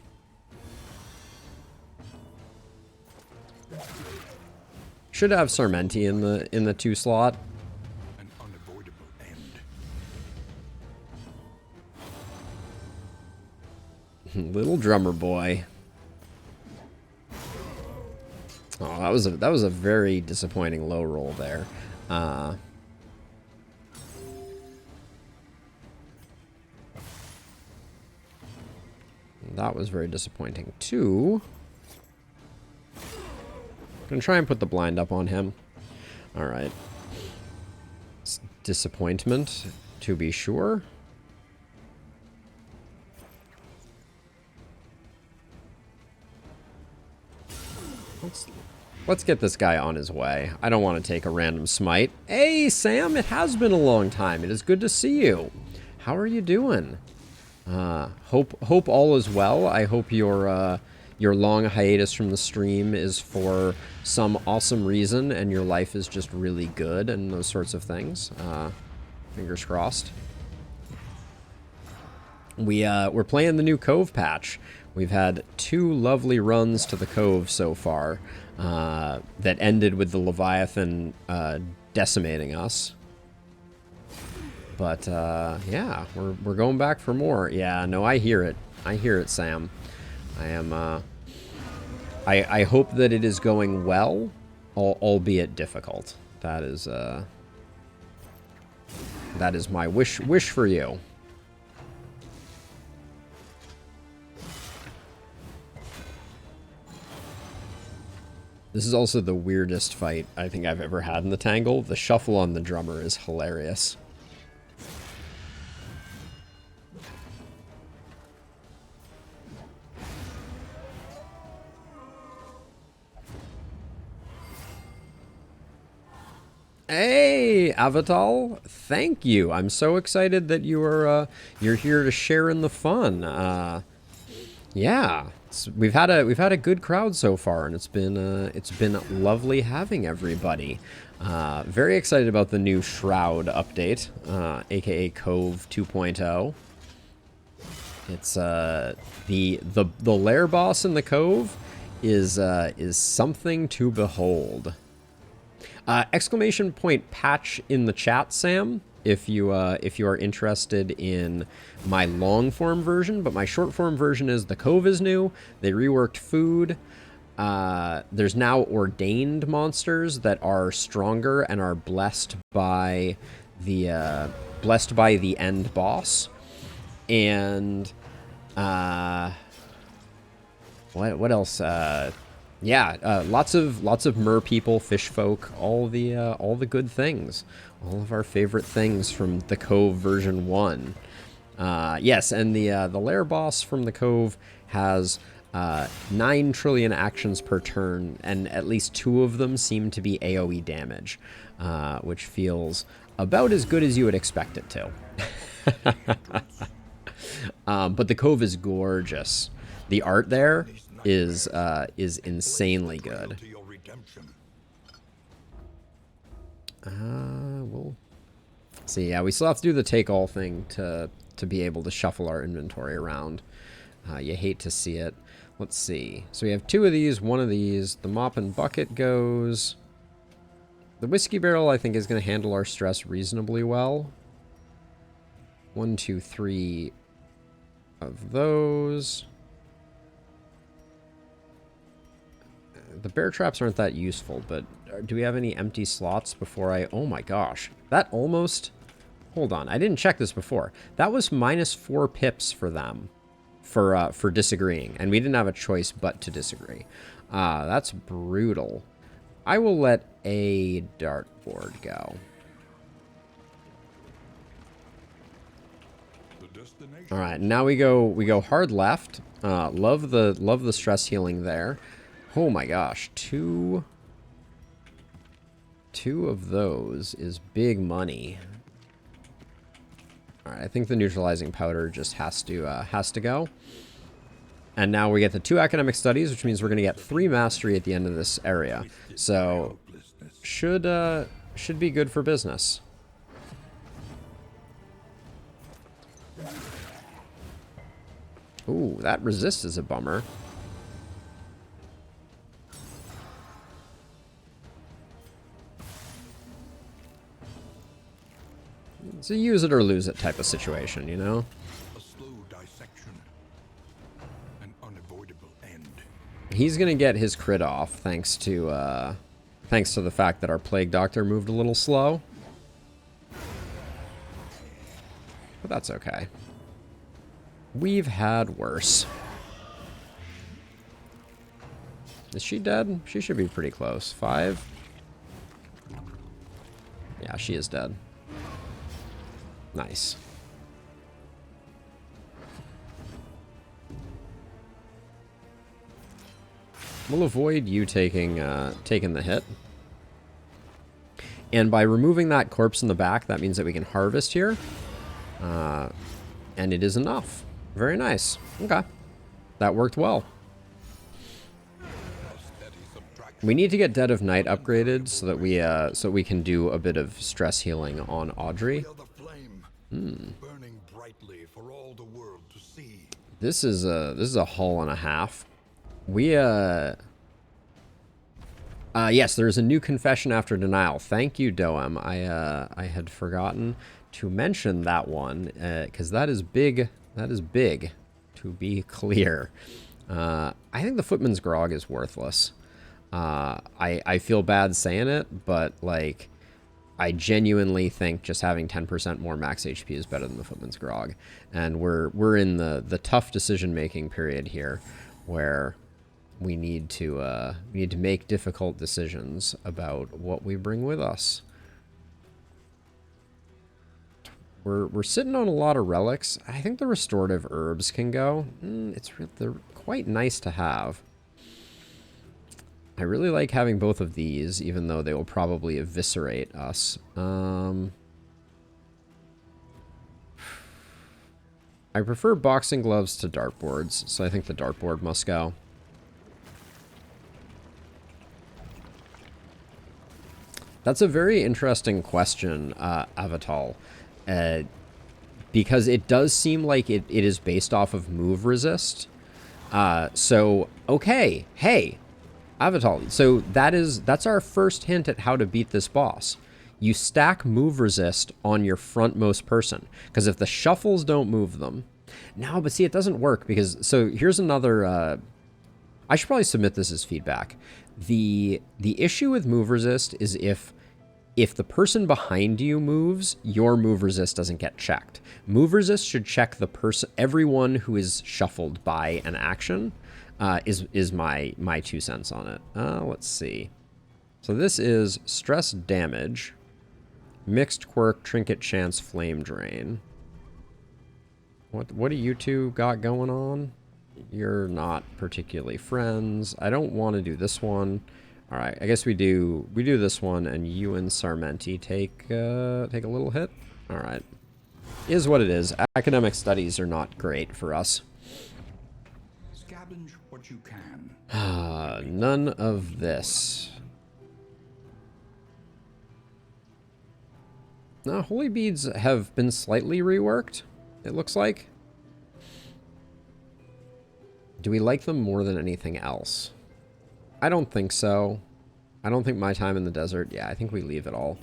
Should have Sarmenti in the 2 slot. An unavoidable end. Little drummer boy. Oh, that was a very disappointing low roll there. That was very disappointing too. Gonna try and put the blind up on him. All right. Disappointment, to be sure. Let's get this guy on his way. I don't want to take a random smite. Hey, Sam, it has been a long time. It is good to see you. How are you doing? Hope all is well. I hope your long hiatus from the stream is for some awesome reason and your life is just really good and those sorts of things. Fingers crossed. We're playing the new Cove patch. We've had 2 lovely runs to the Cove so far that ended with the Leviathan decimating us. But yeah, we're going back for more. Yeah, no, I hear it. I hear it, Sam. I am. I hope that it is going well, albeit difficult. That is my wish for you. This is also the weirdest fight I think I've ever had in the Tangle. The shuffle on the drummer is hilarious. Hey, Avatal, thank you. I'm so excited that you're here to share in the fun. Yeah, we've had a good crowd so far, and it's been lovely having everybody. Very excited about the new Shroud update, aka Cove 2.0. It's the lair boss in the Cove is something to behold. Exclamation point patch in the chat, Sam, if you are interested in my long form version, but my short form version is the Cove is new. They reworked food. There's now ordained monsters that are stronger and are blessed by the end boss. And what else? Yeah, lots of mer people, fish folk, all the good things, all of our favorite things from the Cove version 1. Yes, and the lair boss from the Cove has 9 trillion actions per turn, and at least 2 of them seem to be AoE damage, which feels about as good as you would expect it to. But the Cove is gorgeous. The art there is insanely good. We'll see. Yeah, we still have to do the take all thing to be able to shuffle our inventory around. You hate to see it. Let's see. So we have 2 of these, 1 of these. The mop and bucket goes. The whiskey barrel, I think, is going to handle our stress reasonably well. 1, 2, 3 of those. The bear traps aren't that useful, but do we have any empty slots before I... Oh my gosh. That almost... Hold on. I didn't check this before. That was -4 pips for them for disagreeing, and we didn't have a choice but to disagree. That's brutal. I will let a dartboard go. All right, now we go hard left. Love the stress healing there. Oh my gosh, two of those is big money. All right, I think the neutralizing powder just has to go. And now we get the 2 academic studies, which means we're going to get 3 mastery at the end of this area. So should be good for business. Ooh, that resist is a bummer. It's a use it or lose it type of situation, you know? A slow dissection. An unavoidable end. He's gonna get his crit off thanks to the fact that our plague doctor moved a little slow. But that's okay. We've had worse. Is she dead? She should be pretty close. 5? Yeah, she is dead. Nice. We'll avoid you taking the hit. And by removing that corpse in the back, that means that we can harvest here. And it is enough. Very nice. Okay. That worked well. We need to get Dead of Night upgraded so that we can do a bit of stress healing on Audrey. Burning brightly for all the world to see. This is a haul and a half. We yes, there's a new confession after denial. Thank you, Doem. I had forgotten to mention that one because that is big. That is big, to be clear. I think the Footman's Grog is worthless. I feel bad saying it, but like, I genuinely think just having 10% more max HP is better than the Footman's Grog. And we're in the tough decision-making period here, where we need to make difficult decisions about what we bring with us. We're sitting on a lot of relics. I think the restorative herbs can go. They're quite nice to have. I really like having both of these, even though they will probably eviscerate us. I prefer boxing gloves to dartboards, so I think the dartboard must go. That's a very interesting question, Avatal. Because it does seem like it is based off of move resist. So, okay, hey, Avatal. So that's our first hint at how to beat this boss. You stack move resist on your frontmost person, because if the shuffles don't move them... No, but see, it doesn't work, because... So here's another... I should probably submit this as feedback. The issue with move resist is if the person behind you moves, your move resist doesn't get checked. Move resist should check the person... Everyone who is shuffled by an action is my 2 cents on it. Let's see. So this is stress damage... Mixed quirk, trinket chance, flame drain. What do you two got going on? You're not particularly friends. I don't want to do this one. All right, I guess we do this one, and you and Sarmenti take a little hit. All right, is what it is. Academic studies are not great for us. Scavenge what you can. None of this. No, holy beads have been slightly reworked, it looks like. Do we like them more than anything else? I don't think so. I don't think my time in the desert... Yeah, I think we leave it all.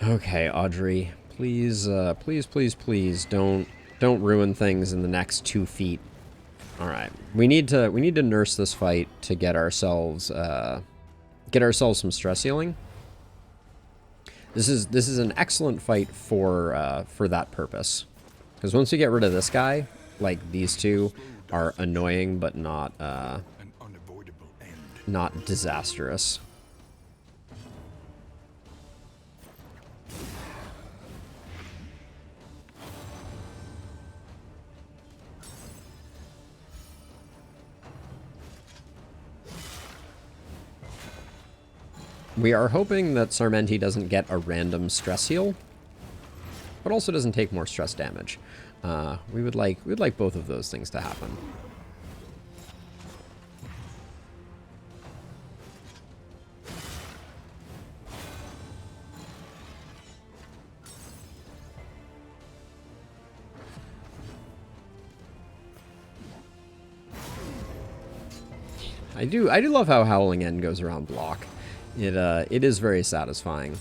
Okay, Audrey. Please, please, don't ruin things in the next 2 feet. Alright. We need to nurse this fight to get ourselves some stress healing. This is an excellent fight for that purpose. Because once we get rid of this guy, like, these two are annoying but not not disastrous. We are hoping that Sarmenti doesn't get a random stress heal, but also doesn't take more stress damage. We'd like both of those things to happen. I do love how Howling End goes around block. It is very satisfying.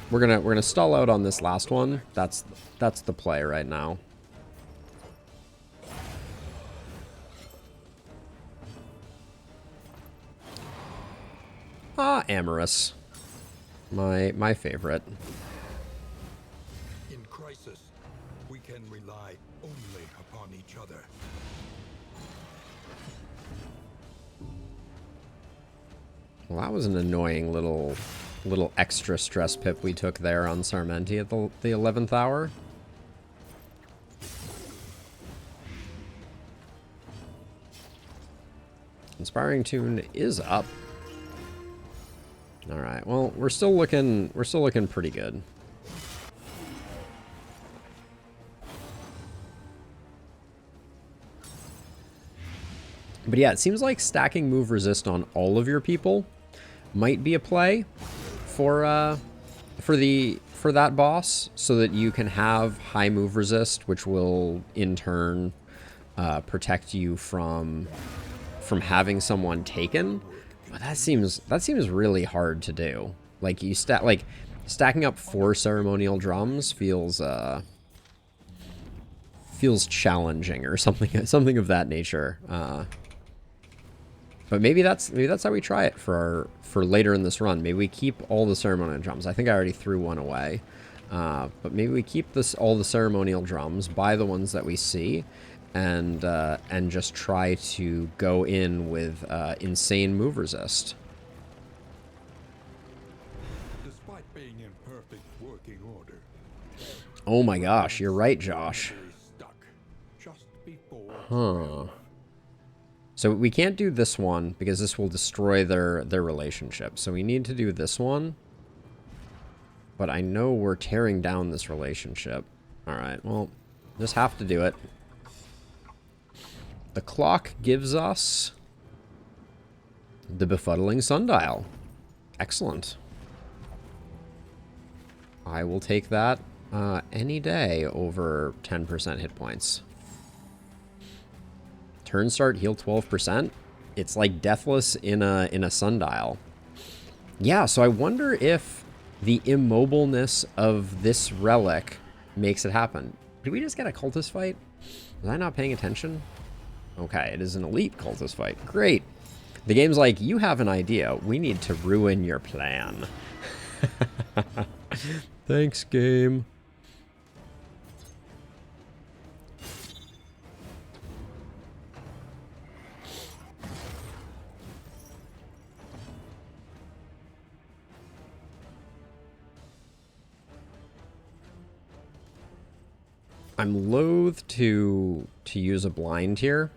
We're gonna stall out on this last one. That's the play right now. Ah, Amorous. My favorite. In crisis, we can rely only upon each other. Well, that was an annoying little extra stress pip we took there on Sarmenti at the 11th hour. Inspiring Tune is up. All right. Well, we're still looking pretty good. But yeah, it seems like stacking move resist on all of your people might be a play for that boss, so that you can have high move resist, which will in turn protect you from having someone taken. But that seems really hard to do. Like stacking up 4 ceremonial drums feels challenging or something of that nature. But maybe that's how we try it for later in this run. Maybe we keep all the ceremonial drums. I think I already threw one away. But maybe we keep all the ceremonial drums, buy the ones that we see, and just try to go in with insane move resist. Despite being in perfect working order, Oh my gosh, you're right, Josh. Stuck just before. Huh. So we can't do this one because this will destroy their relationship. So we need to do this one. But I know we're tearing down this relationship. Alright, well, just have to do it. The clock gives us the befuddling sundial. Excellent. I will take that any day over 10% hit points. Turn start, heal 12%. It's like deathless in a sundial. Yeah, so I wonder if the immobileness of this relic makes it happen. Did we just get a cultist fight? Was I not paying attention? Okay, it is an elite cultist fight. Great. The game's like, you have an idea. We need to ruin your plan. Thanks, game. I'm loath to use a blind here.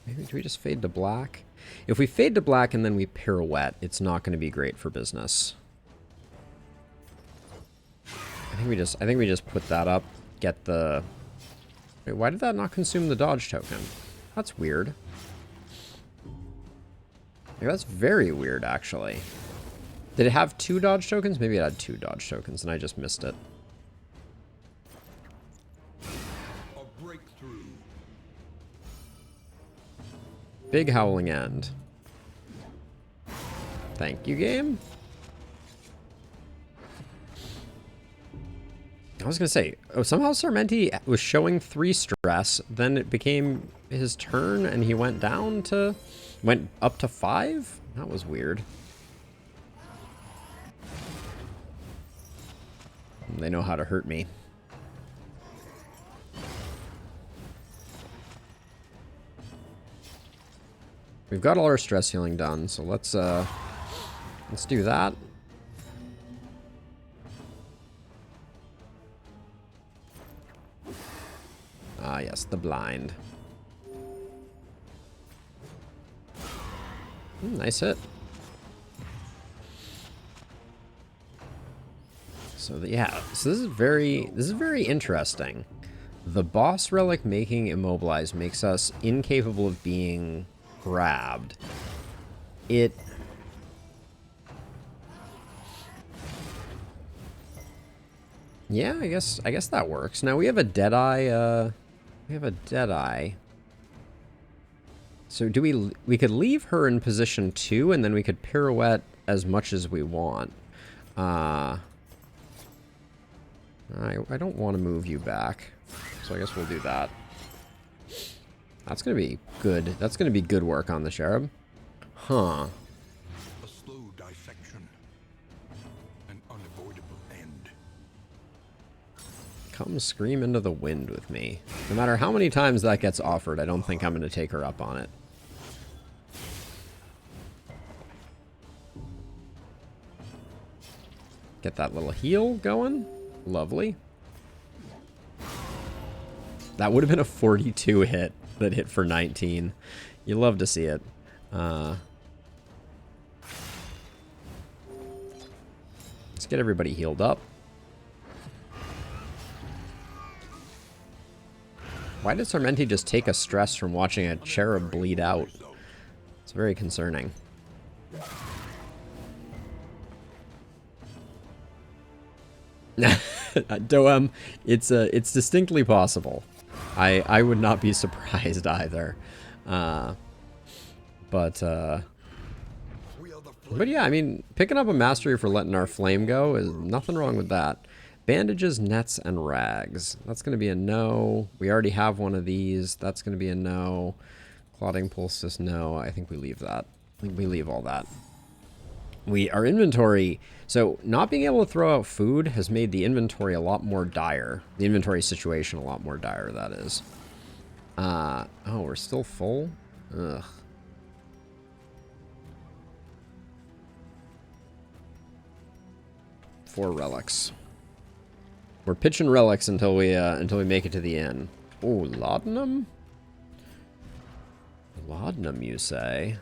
Maybe do we just fade to black? If we fade to black and then we pirouette, it's not going to be great for business. I think we just put that up. Get the. Wait, why did that not consume the dodge token? That's weird. Yeah, that's very weird, actually. Did it have 2 dodge tokens? Maybe it had 2 dodge tokens, and I just missed it. Big Howling End. Thank you, game. I was going to say, oh, somehow Sarmenti was showing 3 stress, then it became his turn and he went up to 5? That was weird. They know how to hurt me. We've got all our stress healing done, so let's do that. Ah, yes, the blind. Nice hit. So yeah, so this is very interesting. The boss relic making immobilized makes us incapable of being grabbed. Yeah, I guess that works. Now we have a Deadeye, So we could leave her in position 2 and then we could pirouette as much as we want. I don't want to move you back. So I guess we'll do that. That's going to be good. That's going to be good work on the cherub. Huh. A slow dissection. An unavoidable end. Come scream into the wind with me. No matter how many times that gets offered, I don't think I'm going to take her up on it. Get that little heal going. Lovely. That would have been a 42 hit that hit for 19. You love to see it. Let's get everybody healed up. Why did Sarmenti just take a stress from watching a cherub bleed out? It's very concerning. Doem, it's distinctly possible. I would not be surprised either. But yeah, I mean, picking up a mastery for letting our flame go is nothing wrong with that. Bandages, nets, and rags. That's going to be a no. We already have one of these. That's going to be a no. Clotting poultice, no. I think we leave that. We leave all that. Our inventory, so not being able to throw out food has made the inventory a lot more dire. The inventory situation a lot more dire, that is. Oh, we're still full? Ugh. Four relics. We're pitching relics until we make it to the inn. Oh, laudanum? Laudanum, you say?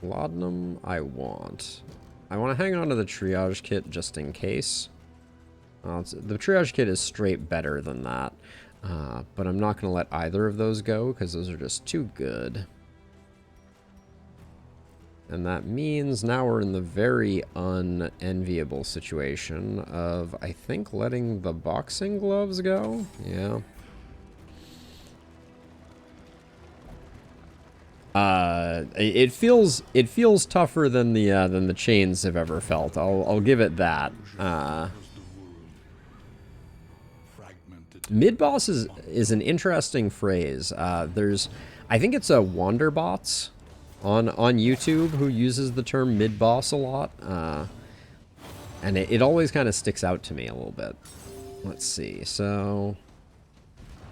Laudanum, I want. I want to hang on to the triage kit just in case. The triage kit is straight better than that. But I'm not going to let either of those go because those are just too good. And that means now we're in the very unenviable situation of, I think, letting the boxing gloves go. Yeah. It feels tougher than the chains have ever felt. I'll give it that. Mid boss is an interesting phrase. I think it's a Wanderbots on YouTube who uses the term mid boss a lot, and it always kind of sticks out to me a little bit. Let's see. So,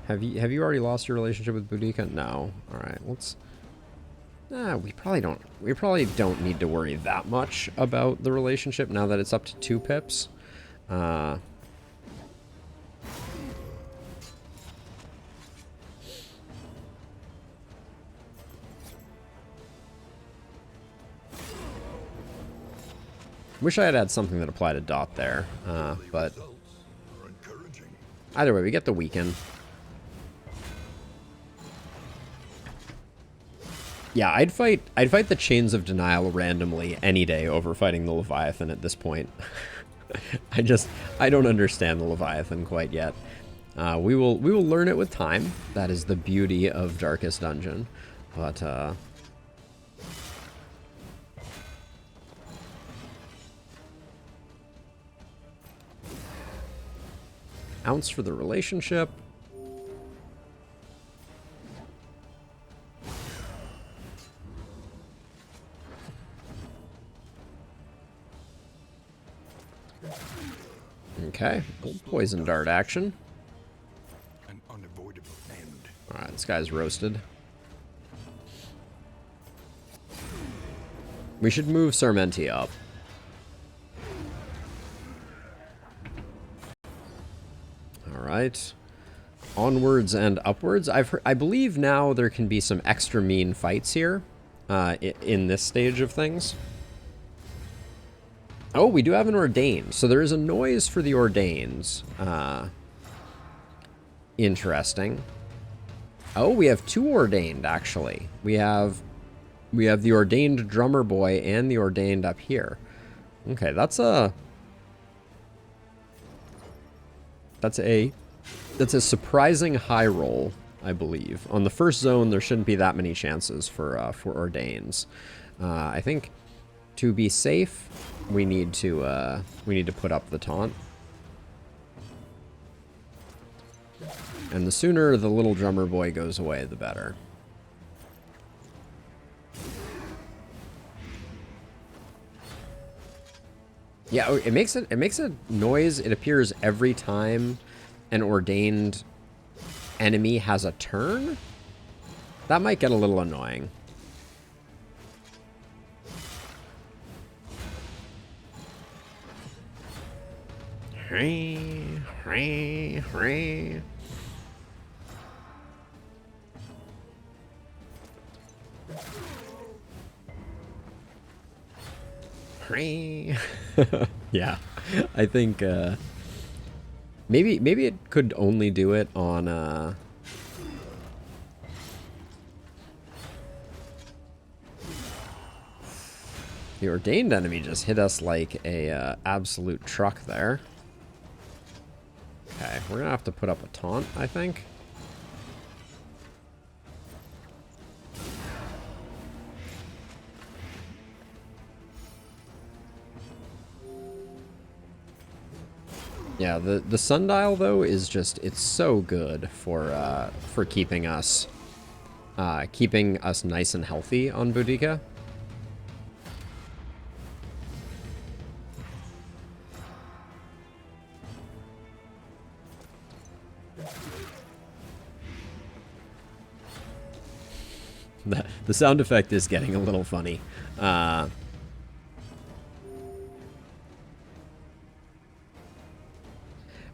have you already lost your relationship with Boudica? No. All right. Let's. We probably don't need to worry that much about the relationship now that it's up to 2 pips. Wish I had something that applied a dot there, but either way, we get the weekend. Yeah, I'd fight the Chains of Denial randomly any day over fighting the Leviathan at this point. I don't understand the Leviathan quite yet. We will learn it with time. That is the beauty of Darkest Dungeon. But ounce for the relationship. Okay, poison dart action. An unavoidable end. Alright, this guy's roasted. We should move Sarmenti up. Alright. Onwards and upwards. I believe now there can be some extra mean fights here in this stage of things. Oh, we do have an Ordained. So there is a noise for the Ordaineds. Interesting. Oh, we have 2 Ordained, actually. We have the Ordained Drummer Boy and the Ordained up here. Okay, that's a surprising high roll, I believe. On the first zone, there shouldn't be that many chances for Ordains. I think to be safe, we need to put up the taunt. And the sooner the little drummer boy goes away, the better. Yeah, it makes a noise. It appears every time an Ordained enemy has a turn. That might get a little annoying. Yeah, I think maybe it could only do it on the Ordained enemy just hit us like a absolute truck there. Okay, we're gonna have to put up a taunt, I think. Yeah, the sundial though is just, it's so good for keeping us nice and healthy on Boudica. The sound effect is getting a little funny.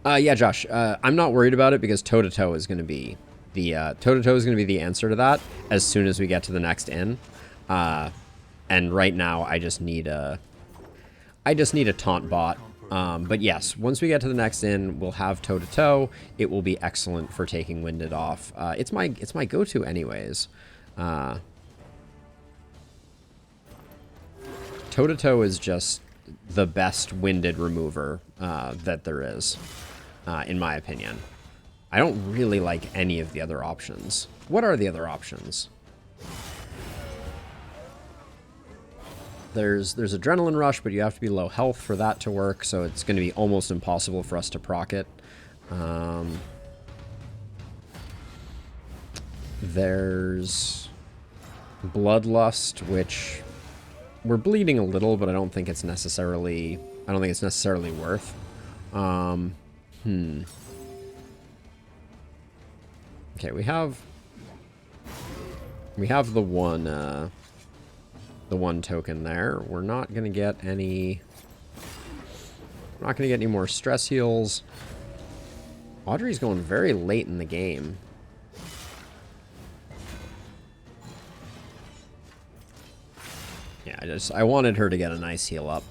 Yeah, Josh. I'm not worried about it because toe-to-toe is going to be the toe-to-toe is going to be the answer to that as soon as we get to the next inn. And right now, I just need a taunt bot. But yes, once we get to the next inn, we'll have toe-to-toe. It will be excellent for taking Winded off. It's my go-to anyways. Toe-to-toe is just the best Winded remover that there is, in my opinion. I don't really like any of the other options. What are the other options? There's Adrenaline Rush, but you have to be low health for that to work, so it's going to be almost impossible for us to proc it. There's Bloodlust, which we're bleeding a little, but I don't think it's necessarily worth. Okay, we have the one token there. We're not gonna get any more stress heals. Audrey's going very late in the game. Yeah, I wanted her to get a nice heal up.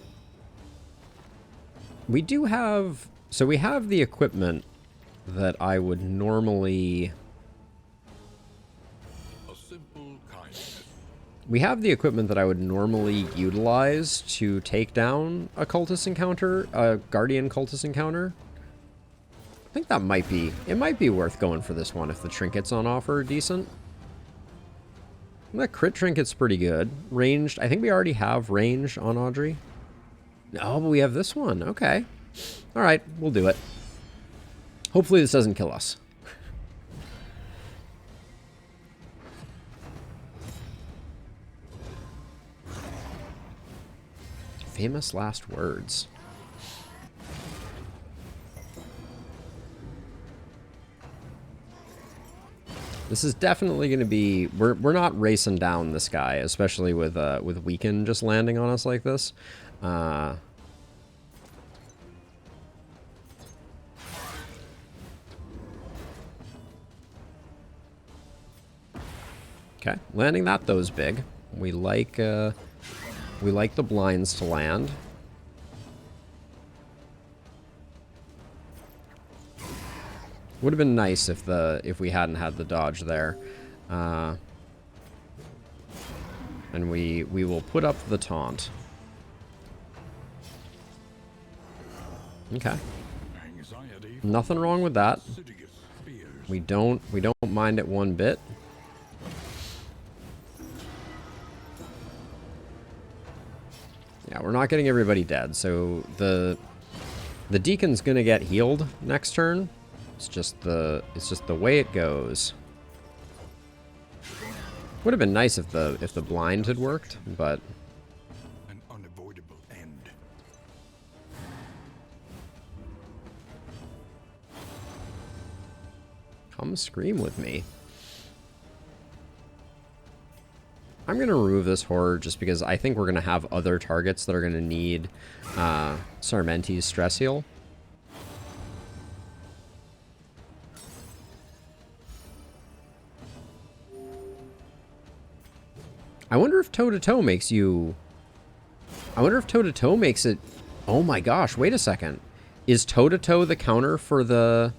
We do have, so we have the equipment that I would normally, we have the equipment that I would normally utilize to take down a cultist encounter, a Guardian cultist encounter. I think that might be, it might be worth going for this one if the trinkets on offer are decent. That crit trinket's pretty good. Ranged, I think we already have range on Audrey. No, but we have this one. Okay. All right, we'll do it. Hopefully this doesn't kill us. Famous last words. This is definitely going to be, we're not racing down this guy, especially with Weaken just landing on us like this. Okay, landing that though is big. We like the blinds to land. Would have been nice if we hadn't had the dodge there. And we will put up the taunt. Okay. Nothing wrong with that. We don't mind it one bit. Yeah, we're not getting everybody dead, so the Deacon's gonna get healed next turn. It's just the way it goes. Would have been nice if the blind had worked, but an unavoidable end. Come scream with me. I'm gonna remove this horror just because I think we're gonna have other targets that are gonna need Sarmenti's stress heal. I wonder if toe-to-toe makes you... I wonder if toe-to-toe makes it... Oh my gosh, wait a second. Is toe-to-toe the counter for the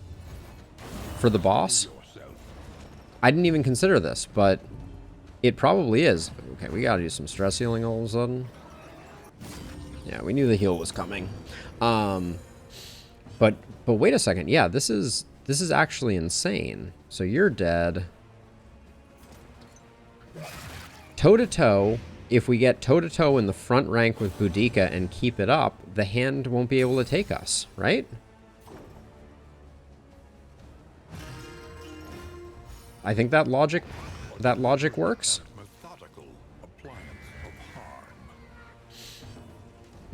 boss? I didn't even consider this, but it probably is. Okay, we gotta do some stress healing all of a sudden. Yeah, we knew the heal was coming. But wait a second. Yeah, this is actually insane. So you're dead. Toe-to-toe, if we get toe-to-toe in the front rank with Boudica and keep it up, the hand won't be able to take us, right? I think that logic works.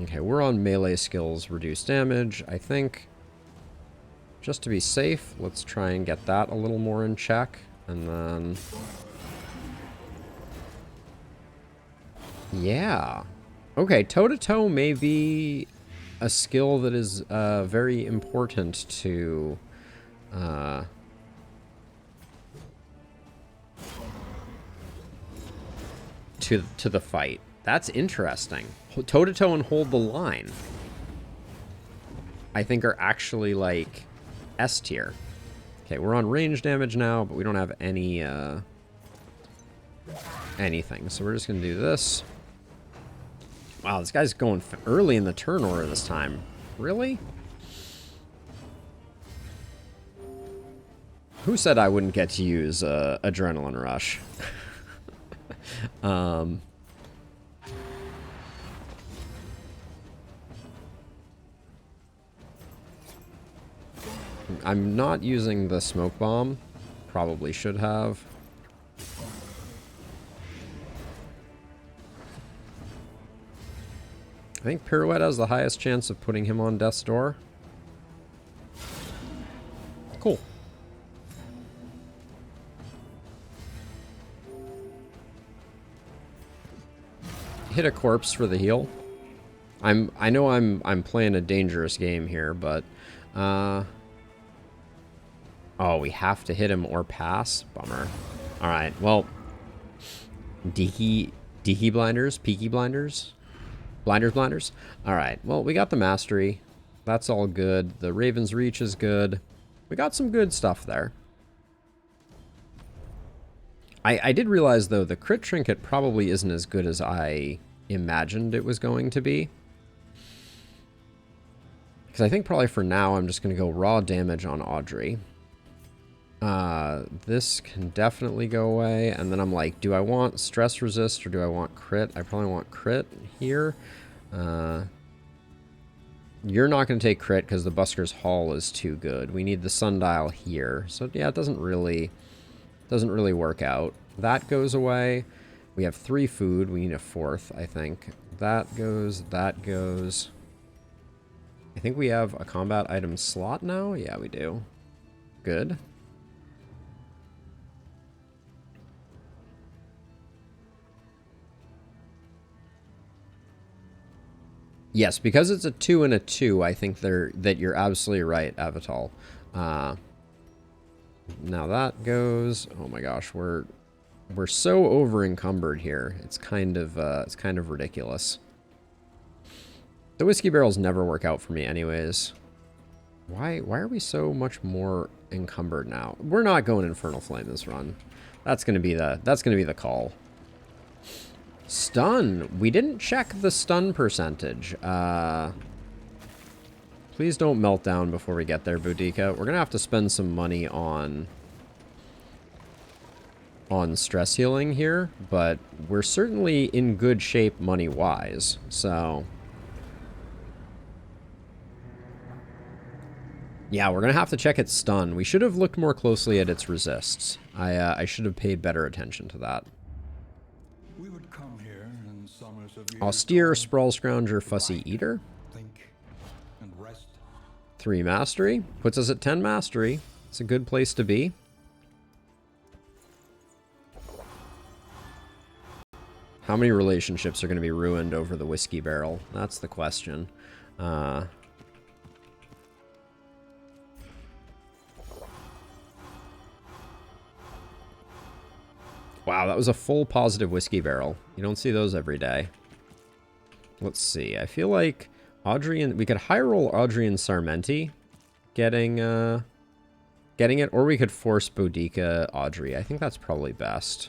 Okay, we're on melee skills, reduce damage. I think, just to be safe, let's try and get that a little more in check, and then... Yeah. Okay, toe-to-toe may be a skill that is very important to to the fight. That's interesting. Toe to toe and hold the line, I think, are actually like S tier. Okay, we're on range damage now, but we don't have any anything. So we're just gonna do this. Wow, this guy's going early in the turn order this time. Really? Who said I wouldn't get to use Adrenaline Rush? I'm not using the smoke bomb. Probably should have. I think Pirouette has the highest chance of putting him on death's door. Cool. Hit a corpse for the heal. I know I'm playing a dangerous game here, but oh, we have to hit him or pass? Bummer. Alright, well, Deaky blinders? Peaky blinders? Blinders? Alright, well, we got the mastery. That's all good. The Raven's Reach is good. We got some good stuff there. I did realize, though, the crit trinket probably isn't as good as I imagined it was going to be. Because I think probably for now I'm just going to go raw damage on Audrey. This can definitely go away. And then I'm like, do I want stress resist or do I want crit? I probably want crit here. You're not going to take crit because the Busker's Hall is too good. We need the Sundial here. So yeah, it doesn't really work out. That goes away. We have 3 food. We need a 4th, I think. That goes. I think we have a combat item slot now. Yeah, we do. Good. Yes, because it's a 2 and a 2, I think that you're absolutely right, Avatal. Now that goes. Oh my gosh, we're so over encumbered here. It's kind of ridiculous. The whiskey barrels never work out for me, anyways. Why are we so much more encumbered now? We're not going Infernal Flame this run. That's gonna be the call. Stun. We didn't check the stun percentage. Please don't melt down before we get there, Boudica. We're gonna have to spend some money on stress healing here, but we're certainly in good shape money-wise, so... Yeah, we're gonna have to check its stun. We should have looked more closely at its resists. I should have paid better attention to that. We would come here in summers of Austere, Sprawl Scrounger, Fussy Eater. think and rest. 3 mastery. Puts us at 10 mastery. It's a good place to be. How many relationships are going to be ruined over the whiskey barrel? That's the question. Wow, that was a full positive whiskey barrel. You don't see those every day. Let's see. I feel like Audrey and... We could high roll Audrey and Sarmenti getting it, or we could force Boudica Audrey. I think that's probably best.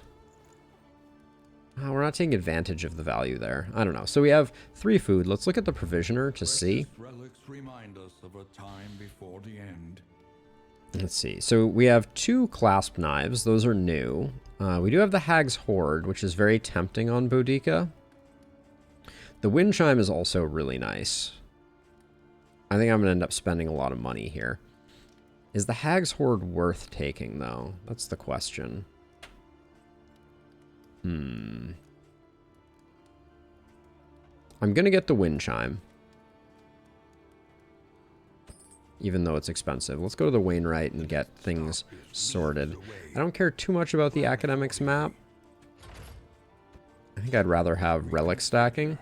We're not taking advantage of the value there. I don't know. So we have 3 food. Let's look at the provisioner to see. Relics remind us of a time before the end. Let's see. So we have 2 clasp knives. Those are new. We do have the Hag's Hoard, which is very tempting on Boudica. The Wind Chime is also really nice. I think I'm going to end up spending a lot of money here. Is the Hag's Hoard worth taking, though? That's the question. I'm going to get the Wind Chime. Even though it's expensive. Let's go to the Wainwright and get things sorted. I don't care too much about the Academics map. I think I'd rather have relic stacking.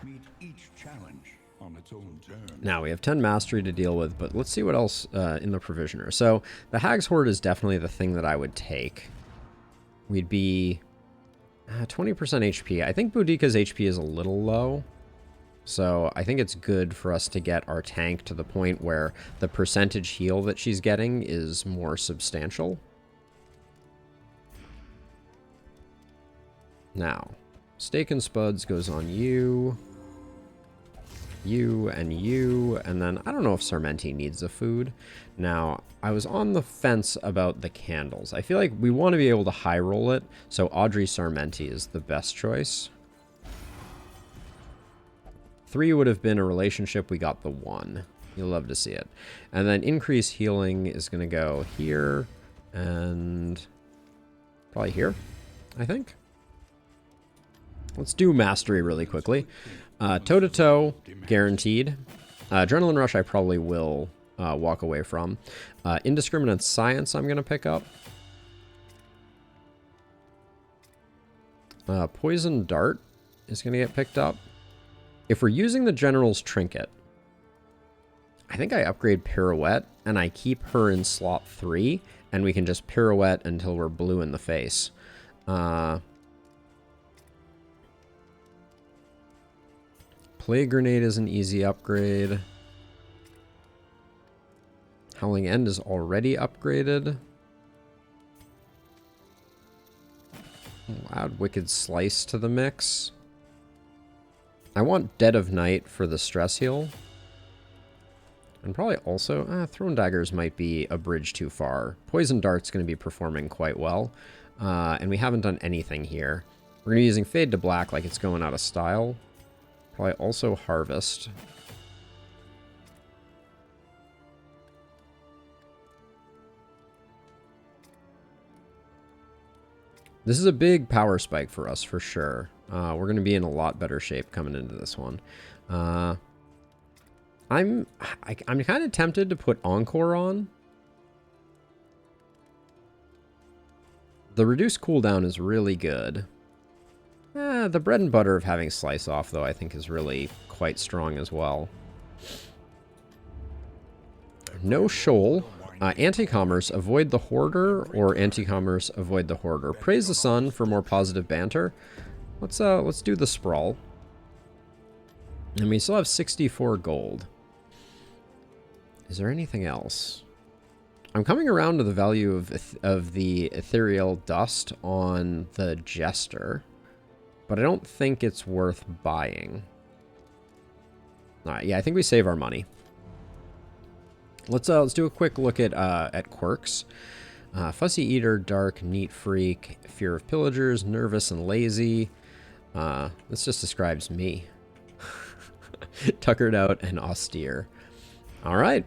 Meet each challenge on its own terms. Now we have 10 mastery to deal with, but let's see what else in the provisioner. So the Hag's Horde is definitely the thing that I would take. We'd be 20% HP. I think Boudica's HP is a little low. So I think it's good for us to get our tank to the point where the percentage heal that she's getting is more substantial. Now, Steak and Spuds goes on you, and then I don't know if Sarmenti needs a food. Now, I was on the fence about the candles. I feel like we want to be able to high roll it, so Audrey Sarmenti is the best choice. 3 would have been a relationship. We got the 1. You'll love to see it. And then increase healing is going to go here and probably here, I think. Let's do mastery really quickly. Toe-to-toe, guaranteed. Adrenaline Rush I probably will walk away from. Indiscriminate Science I'm going to pick up. Poison Dart is going to get picked up. If we're using the General's Trinket, I think I upgrade Pirouette, and I keep her in slot 3, and we can just Pirouette until we're blue in the face. Plague Grenade is an easy upgrade. Howling End is already upgraded. I'll add Wicked Slice to the mix. I want Dead of Night for the stress heal. And probably also, Thrown Daggers might be a bridge too far. Poison Dart's going to be performing quite well. And we haven't done anything here. We're going to be using Fade to Black like it's going out of style. Probably also Harvest. This is a big power spike for us, for sure. We're going to be in a lot better shape coming into this one. I'm kind of tempted to put Encore on. The reduced cooldown is really good. The bread and butter of having Slice Off, though, I think is really quite strong as well. No Shoal. Anti-Commerce, avoid the Hoarder, or Anti-Commerce, avoid the Hoarder. Praise the Sun for more positive banter. Let's do the Sprawl. And we still have 64 gold. Is there anything else? I'm coming around to the value of the Ethereal Dust on the Jester, but I don't think it's worth buying. Alright, yeah, I think we save our money. Let's do a quick look at quirks. Fussy Eater, Dark, Neat Freak, Fear of Pillagers, Nervous and Lazy. This just describes me. Tuckered Out and Austere. All right.